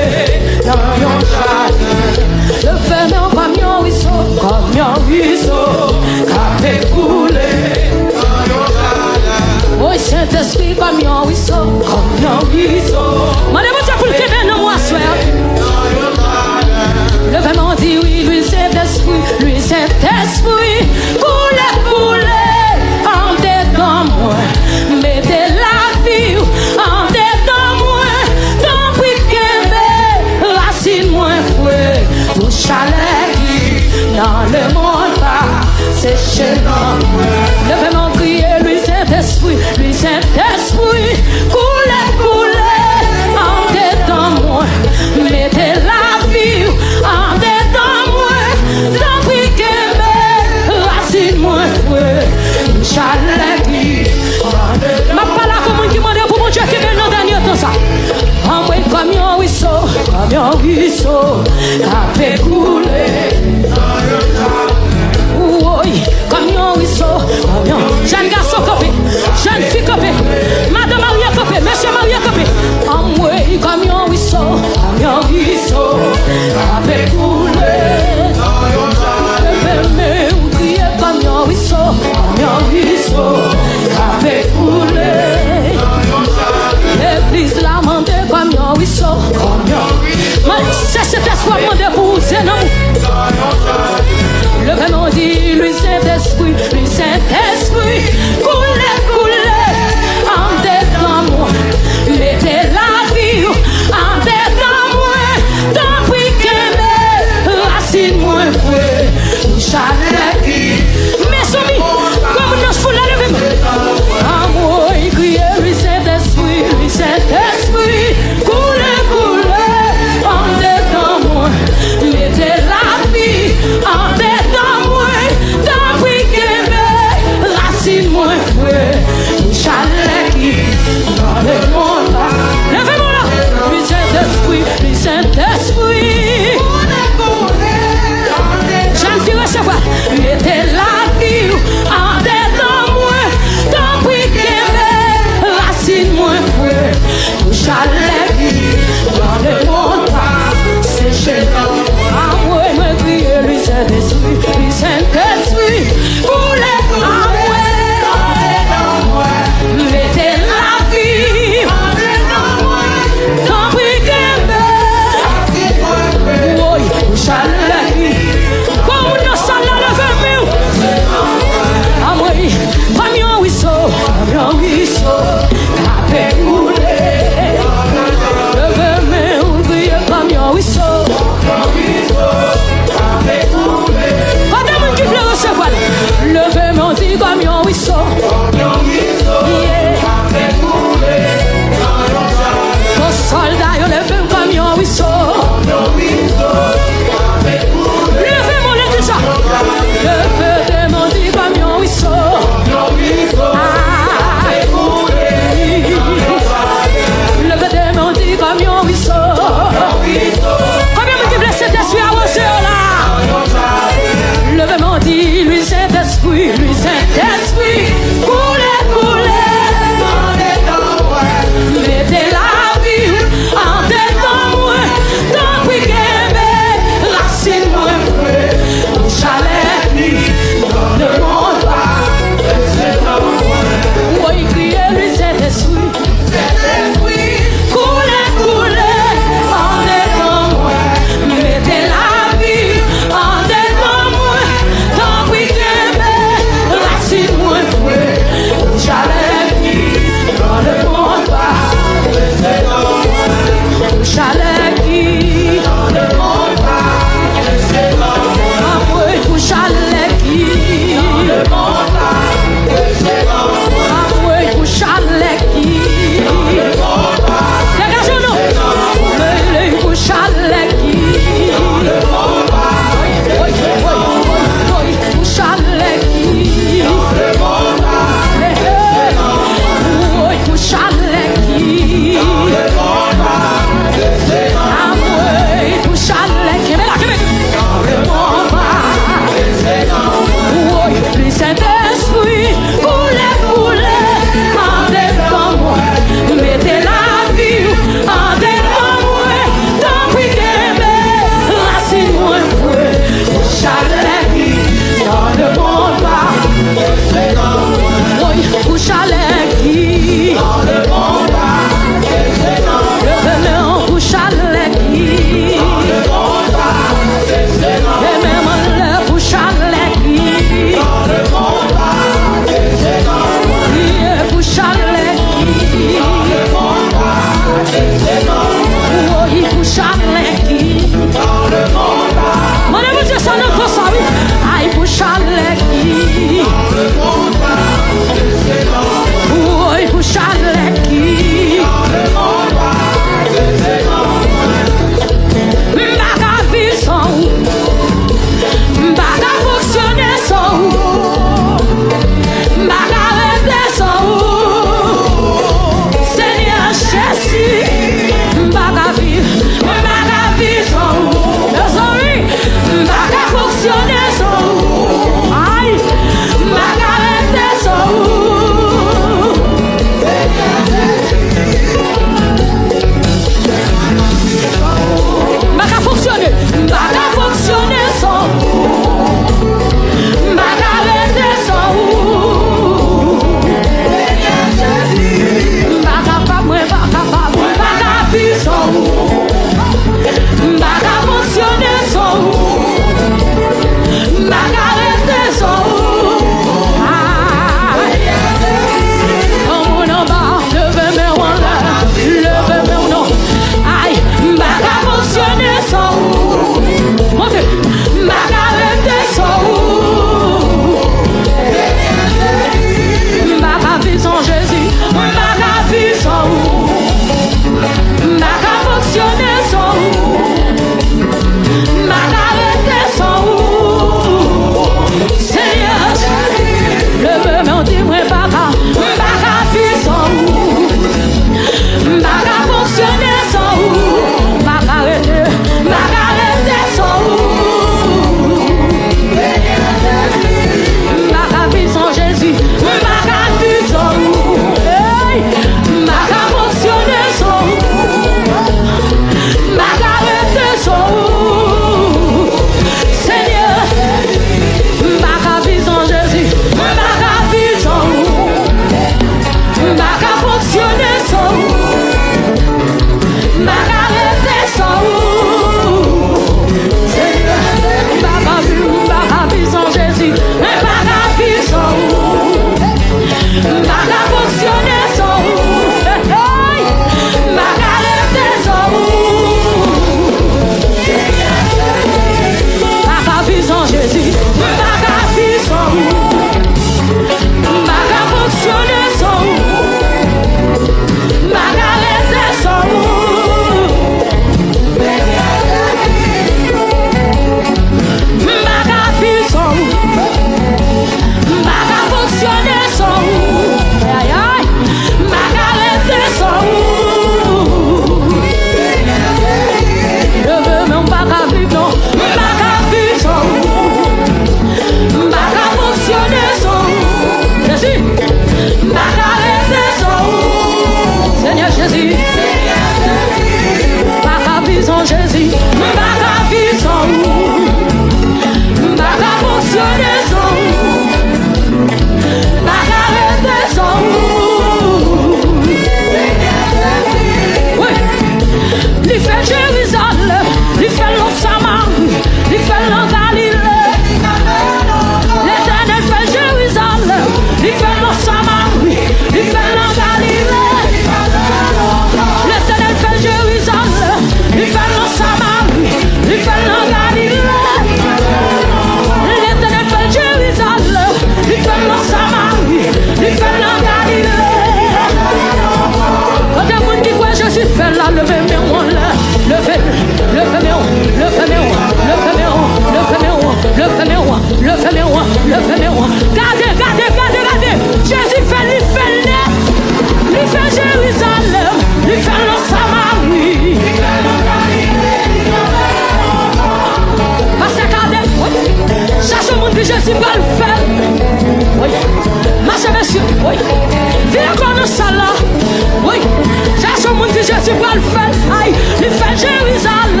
Cherchons mon dit Jésus pour le faire. Aïe, il fait Jérusalem.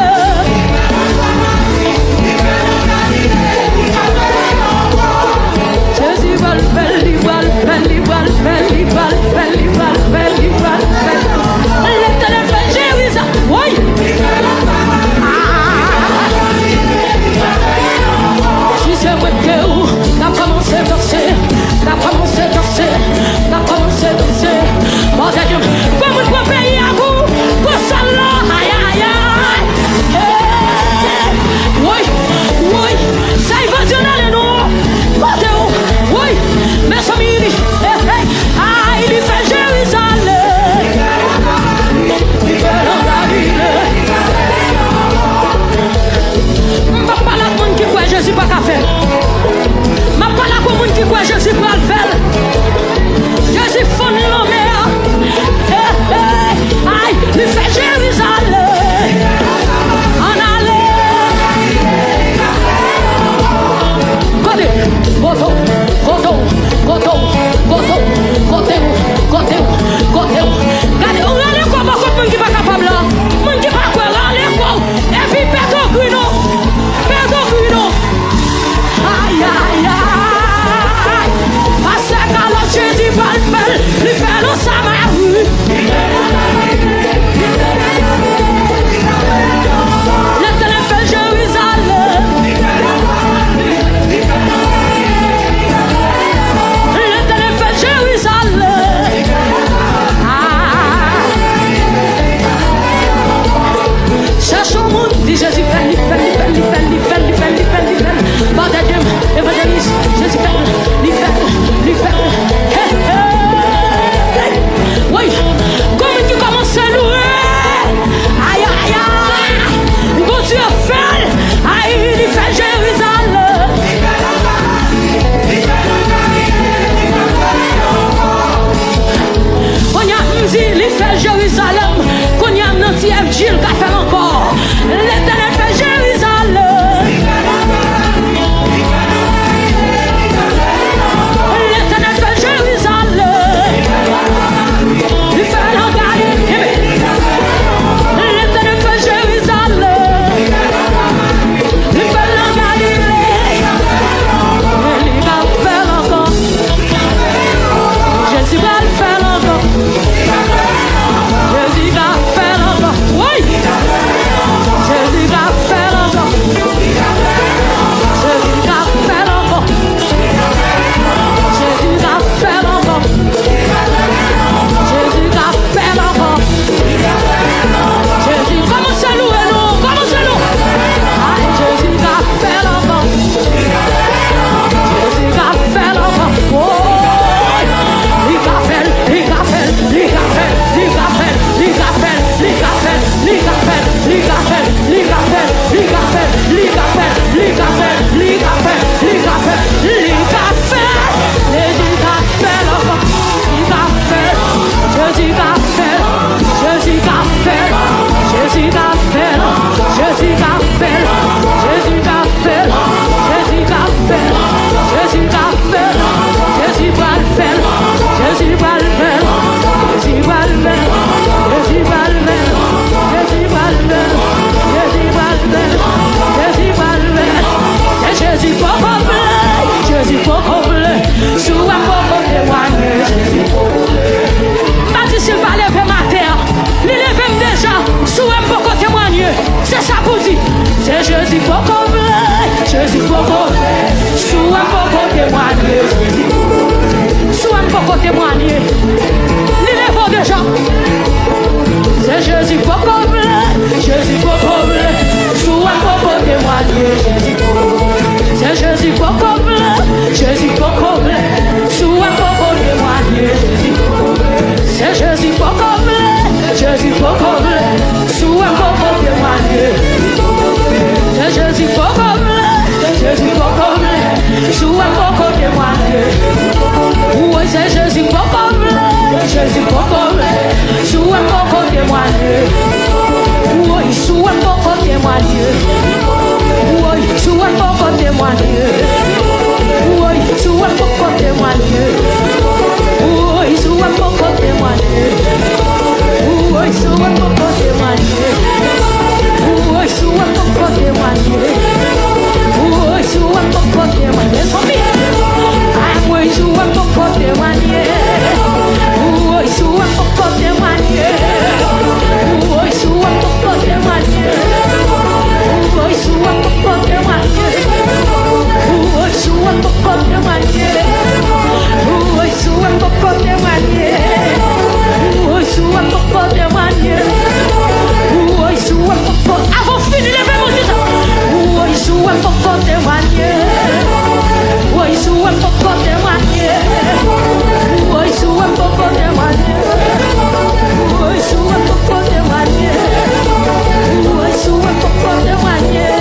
Jésus va le faire, il va le faire, il va le faire, il va le faire, il va le faire, il va le faire. L'éternel fait Jérusalem. Oui. Si c'est vrai que t'as commencé à danser, t'as commencé à danser, t'as commencé à danser. Mon Dieu, comme une fois pays à vous, pour ça là, aïe aïe aïe. Oui, oui, ça y va dire dans les noms. Mon Dieu, oui, mes amis, aïe, il fait Jérusalem. Il fait l'Angleterre. Ma parole à monde qui croit Jésus pas qu'à faire. Ma parole à monde qui croit Jésus pas le faire. Jésus fond la mer. Aïe, il fait Jérusalem. En allait. Côté, côté, côté, côté, côté, côté, côté, côté. Regardez, regardez comment ce monde qui pas capable là. Monde qui pas quoi, regardez quoi. Et puis perdre Grino. Perdre Grino. Aïe, aïe, aïe. Parce que alors Jésus va le faire. Il fait le Samarie. L'éternel fait Jérusalem. L'éternel fait Jérusalem. Cherchons mon dit Jésus fait, il fait. Bordel Dieu, évangéliste, Jésus fait, il fait. Oui, comme tu commences à louer. Aïe, aïe, aïe. Quand tu as fait, aïe, il fait Jérusalem. On y a dit, il fait Jérusalem. Qu'on y a un entier Gilles qui a fait encore. L'éternel fait Jérusalem. L'éternel fait Jérusalem. Il fait la Galilée. L'éternel fait Jérusalem. Il fait la Galilée. Il va faire encore. Jésus va le faire encore. Jésus va faire encore. Oui. Jésus va faire encore. Jésus va faire encore. Jésus va faire encore. Jésus va faire encore. Jésus, commence à louer nous, commence à louer. Jésus va faire encore. Jésus va faire encore. Oh, il va faire, il va faire, il va faire, il va faire, il va faire, il va faire, il va faire, il va faire, il va faire, il va faire, il va faire, il va faire, il va faire, il va faire, il va faire, Jésus va faire encore. Il va faire, Jésus va faire, Jésus va faire, Jésus va faire, Jésus va faire, Jésus va faire, Jésus va faire, Jésus va faire, Jésus va le faire, Jésus va le faire, Jésus va le faire, Jésus va le faire, Jésus va le faire, Jésus va le faire, Jésus va le faire. C'est Jésus pour combler, Jésus pour combler, sous un pour témoigner, Jésus pour combler. Baptiste il va lever ma terre, il lève déjà, sous un pour témoigner, c'est ça pour dire. C'est Jésus pour combler, Jésus pour combler, sous un pour témoigner, Jésus pour combler, sous un pour témoigner, il lève déjà. C'est Jésus pour combler, Jésus pour combler, sous un pour témoigner, Jésus pour combler. C'est Jésus pour combler, Jésus pour combler, sous un pour témoigner, Jésus pour combler. C'est Jésus pour combler, Jésus pour combler, sous un pour témoigner. C'est Jésus pour combler, Jésus pour combler, sous un pour témoigner. Oui, c'est Jésus pour combler, Jésus pour combler, sous un pour témoigner. Oui, sous un pour témoigner. Oui, sous un pour témoigner. Oui, sous un pour témoigner. Oui, sous un pour témoigner. Oui, Oui, sou pour témoigner. Oui, sou pour témoigner. Oui, sou pour témoigner. Oui, sou pour témoigner. Oui, sou pour témoigner. Oui, sou pour témoigner. Oui, sou pour témoigner. Oui, sou pour témoigner. Oui, sou pour témoigner. Oui, sou pour témoigner. Oui, sou pour avant fini levez-moi tout ça. Oui, sou pour témoigner. Oui, sou pour témoigner. Oui, sou pour témoigner. Oui, sou pour témoigner. Oui, sou pour témoigner.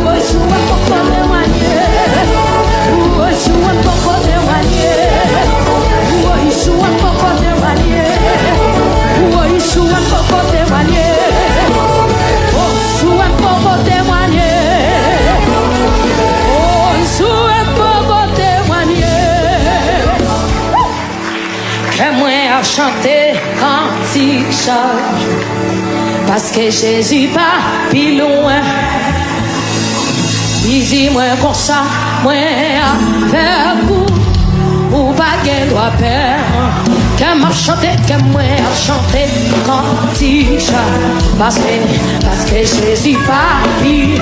Oui, sou pour témoigner. Oui, sou pour témoigner. Oui, sou pour témoigner. Oui, sou pour témoigner. Oh, sou pour témoigner. Oh, sou pour témoigner. Que moi à chanter quand il change. Parce que Jésus pas plus loin. Il dit moi comme ça, moi avec vous. Ou pas qu'elle doit perdre. Que m'a chanté, que moi a chanté quand il chante. Parce que Jésus pas plus.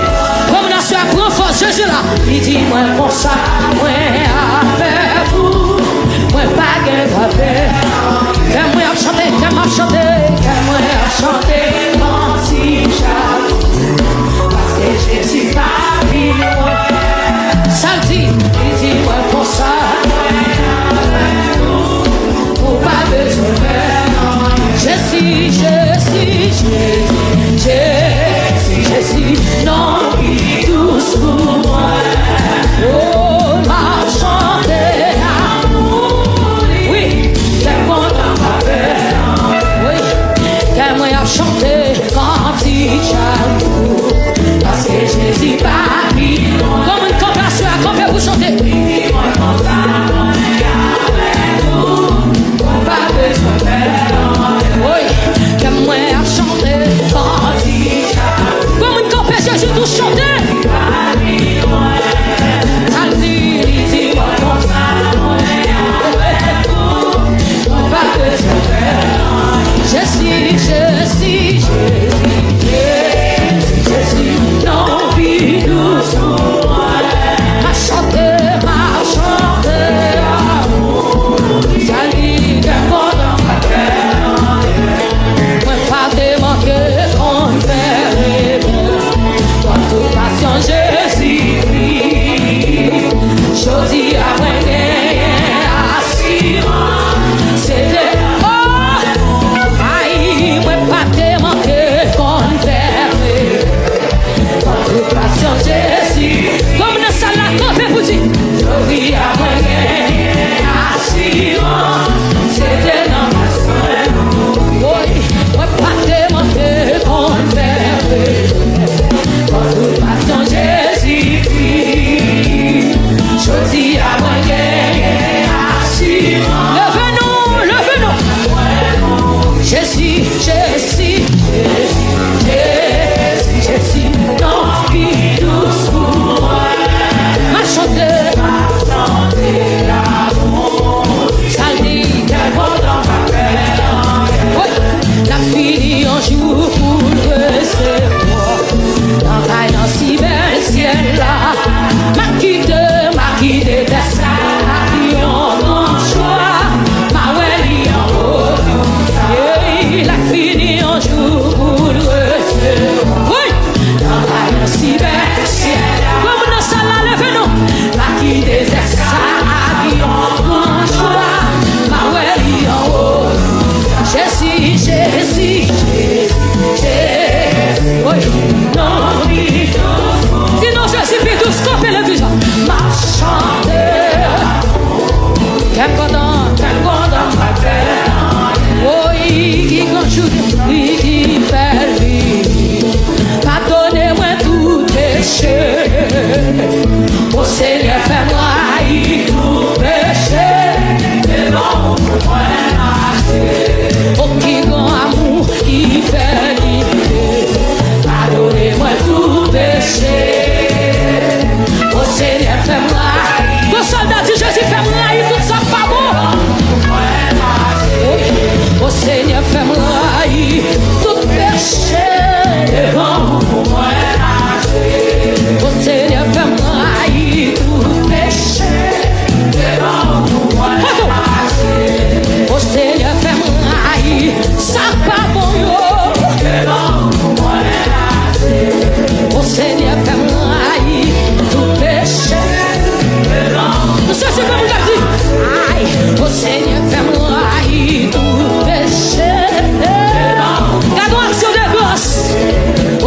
Comme la soeur prend force, Jésus là. Il dit moi comme ça, moi avec vous. Moi pas qu'elle doit perdre. Que moi a chanté, que m'a chanté, que moi a chanté quand il chante. Parce que Jésus pas plus loin. Ça dit, il dit moi comme ça. Pas besoin de Jésus, non, il douce pour moi. Oh, m'a chanté l'amour. Oui, c'est bon dans ma paix. Oui, qu'elle m'a chanté quand il chante. Parce que Jésus pas mis. Comme une compassion à camper pour chanter. Pas besoin de oui, que moi à chanter.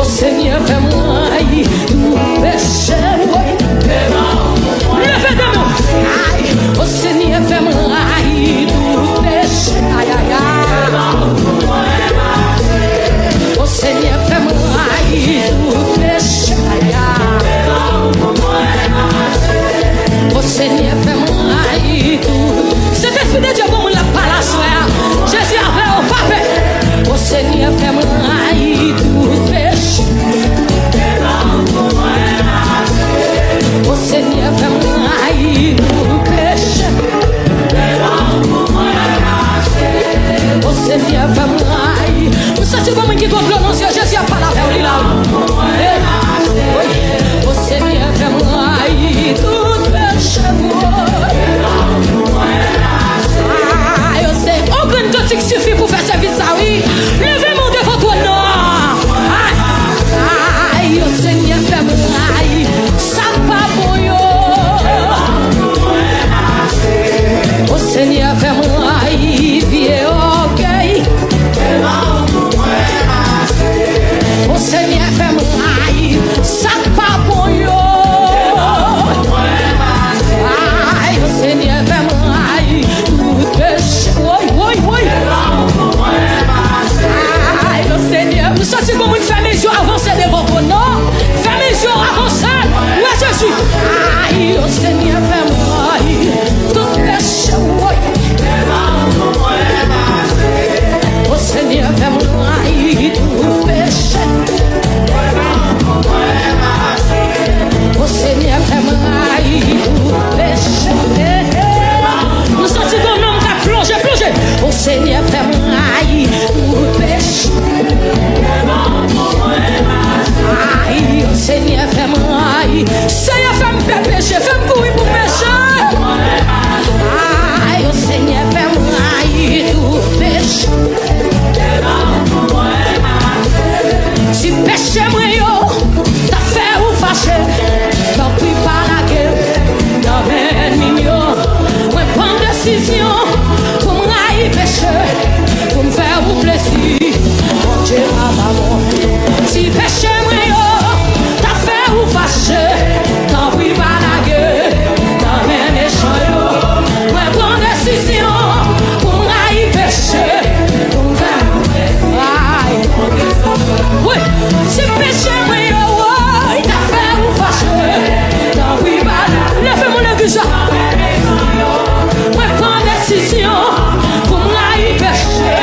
Seigneur, fais-moi tout péché. Levez de moi. Oh Seigneur, fais-moi tout péché. Aïe, aïe, aïe. Oh Seigneur, fais-moi tout péché. Aïe, aïe. Oh Seigneur, fais-moi tout. C'est l'Esprit de Dieu pour moi la palace. Jésus avait au pape. Oh Seigneur, fais-moi tout péché. Oh Seigneur, fais-moi tout péché. Oh Seigneur, fais-moi. Vous savez comment il doit prononcer Jésus a parlé avec lui là. Oh Seigneur, fais-moi tout péché. Je sais, aucun cantique suffit pour faire service ça, oui. Levez-moi devant toi, non. Aïe, oh Seigneur, fais-moi ça pas pour yo. Oh Seigneur, fais-moi vieux orgueil. Oh Seigneur, fais-moi ça pas pour yo. Aïe, oh Seigneur, fais-moi tout péché. Oui, oui, oui. Aïe, oh Seigneur, vous sentez comment il fait mes yeux avancer devant toi, non? Fais mes yeux avancer. Où est Jésus? Aïe, oh Seigneur, fais-moi tout péché. Oui. Oh Seigneur, fais-moi tout péché. Oh Seigneur, fais-moi tout péché. Nous sentons comme l'homme qui a plongé. Oh Seigneur, fais-moi tout péché. Aïe, oh Seigneur, fais-moi. Seigneur, fais-moi péché, fais-moi courir pour péché. Aïe, oh Seigneur, fais-moi tout péché. Si péché moi yo, t'as fait ou fâché, t'as pris par la gueule, t'as fait mignon. Moi prends décision pour m'aïe péché, pour me faire vous plaisir. Mon Dieu, maman. Si péché moi yo, t'as fait ou fâché, t'as pris par la gueule, t'as fait méchant yo. Moi prends décision pour m'aïe péché, pour me faire vous plaisir. Oui, si péché moi yo, t'as fait ou fâché, t'as pris par la gueule. Levez-moi l'église. Moi prends décision pour m'aïe péché,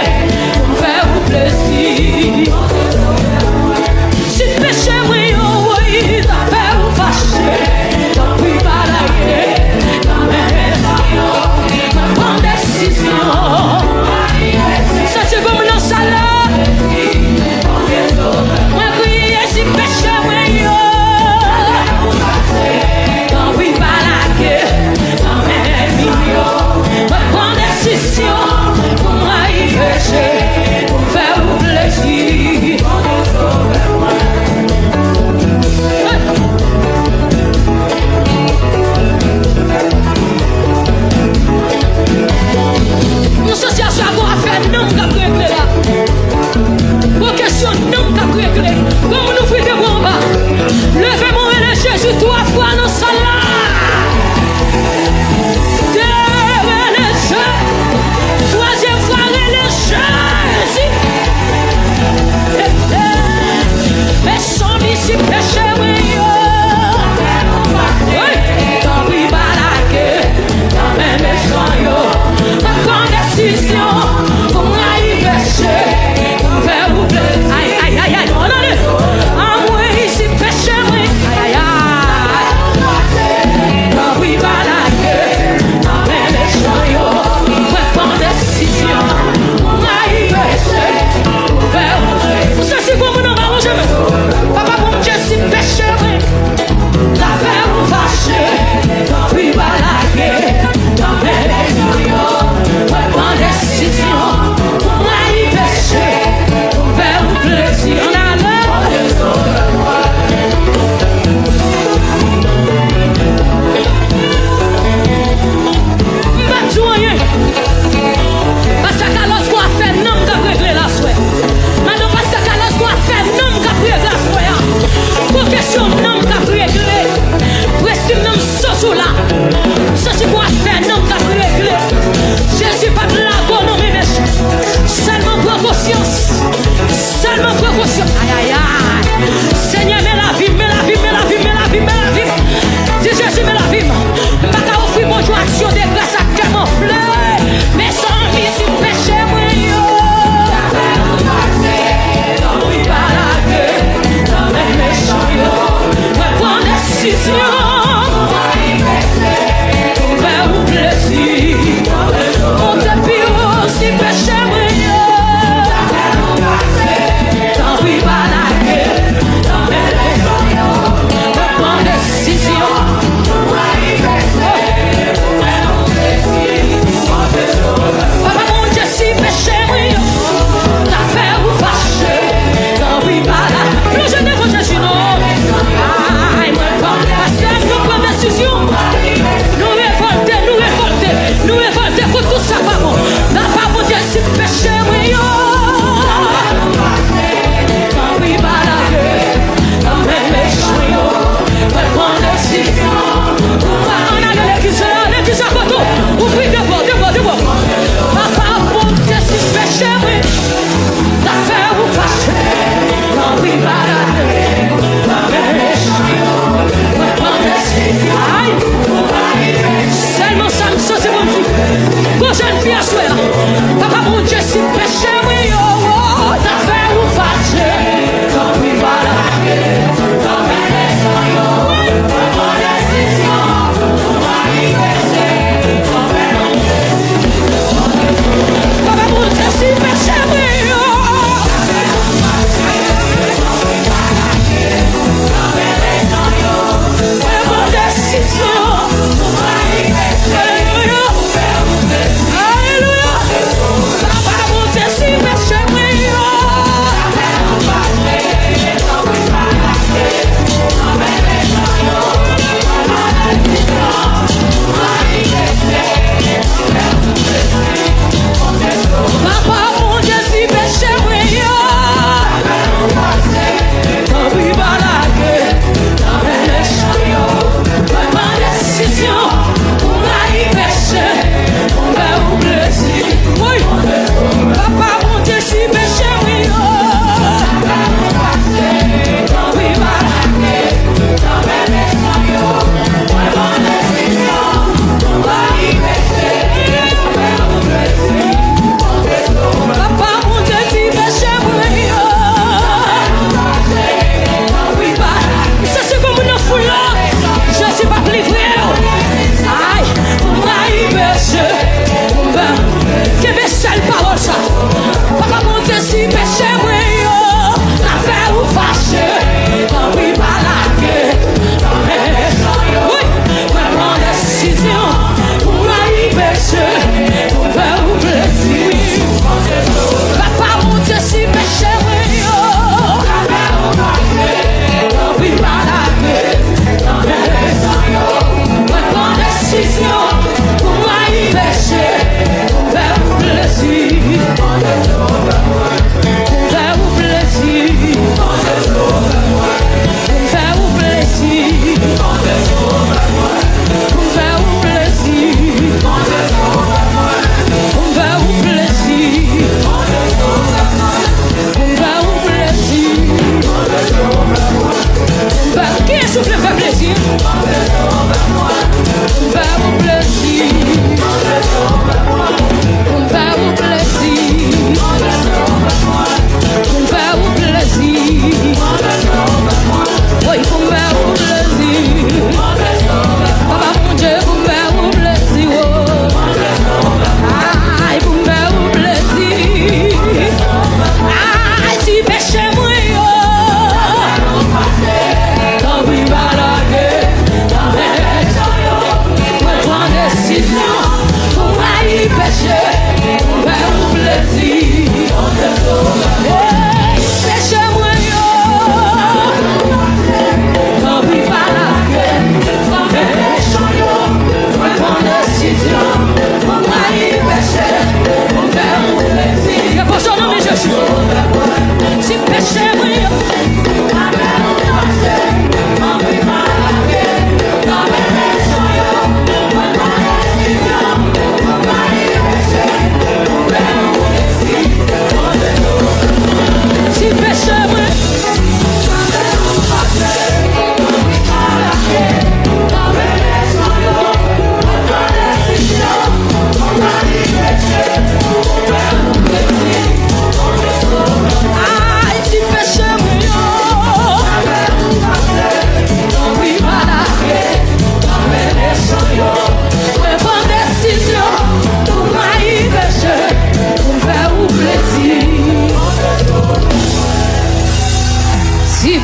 pour me faire vous plaisir. Si péché moi yo, t'as fait ou fâché, t'as pris par la gueule. Moi prends décision. Ça c'est comme dans sa moi crier si péché moi yo, t'en prie par la gueule, t'en mets mignon. Moi prends décision pour moi y péché, pour me faire vous plaisir. Nous sommes à savoir faire non qu'à régler là. Vos questions non qu'à régler. Comme nous faisons de bon bas. Levez-moi et les Jésus 3 fois nous sommes là. Troisième fois et les Jésus. Mais sans lui si péché oui. T'en prie pas la gueule, t'en mets méchant yo. Ma grande décision pour moi y péché, pour me faire vous plaisir. Aïe, aïe, aïe, aïe, on a le. Ah oui, si péché oui. Aïe, aïe, aïe. conscience. Aïe, aïe, aïe. Seigneur, mets la vie, mets la vie, mets la vie, mets la vie, mets la vie. Dis Jésus, mets la vie. Pas qu'à offrir bonjour action de grâce à camoufler. Mais sans vie, si péché, moi, yo. Oui, balade, dans les méchants, yo. Ouais, prends décision. Faire ou plaisir. Mon dépit, si péché, moi, yo. Tant pis,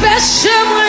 péché moi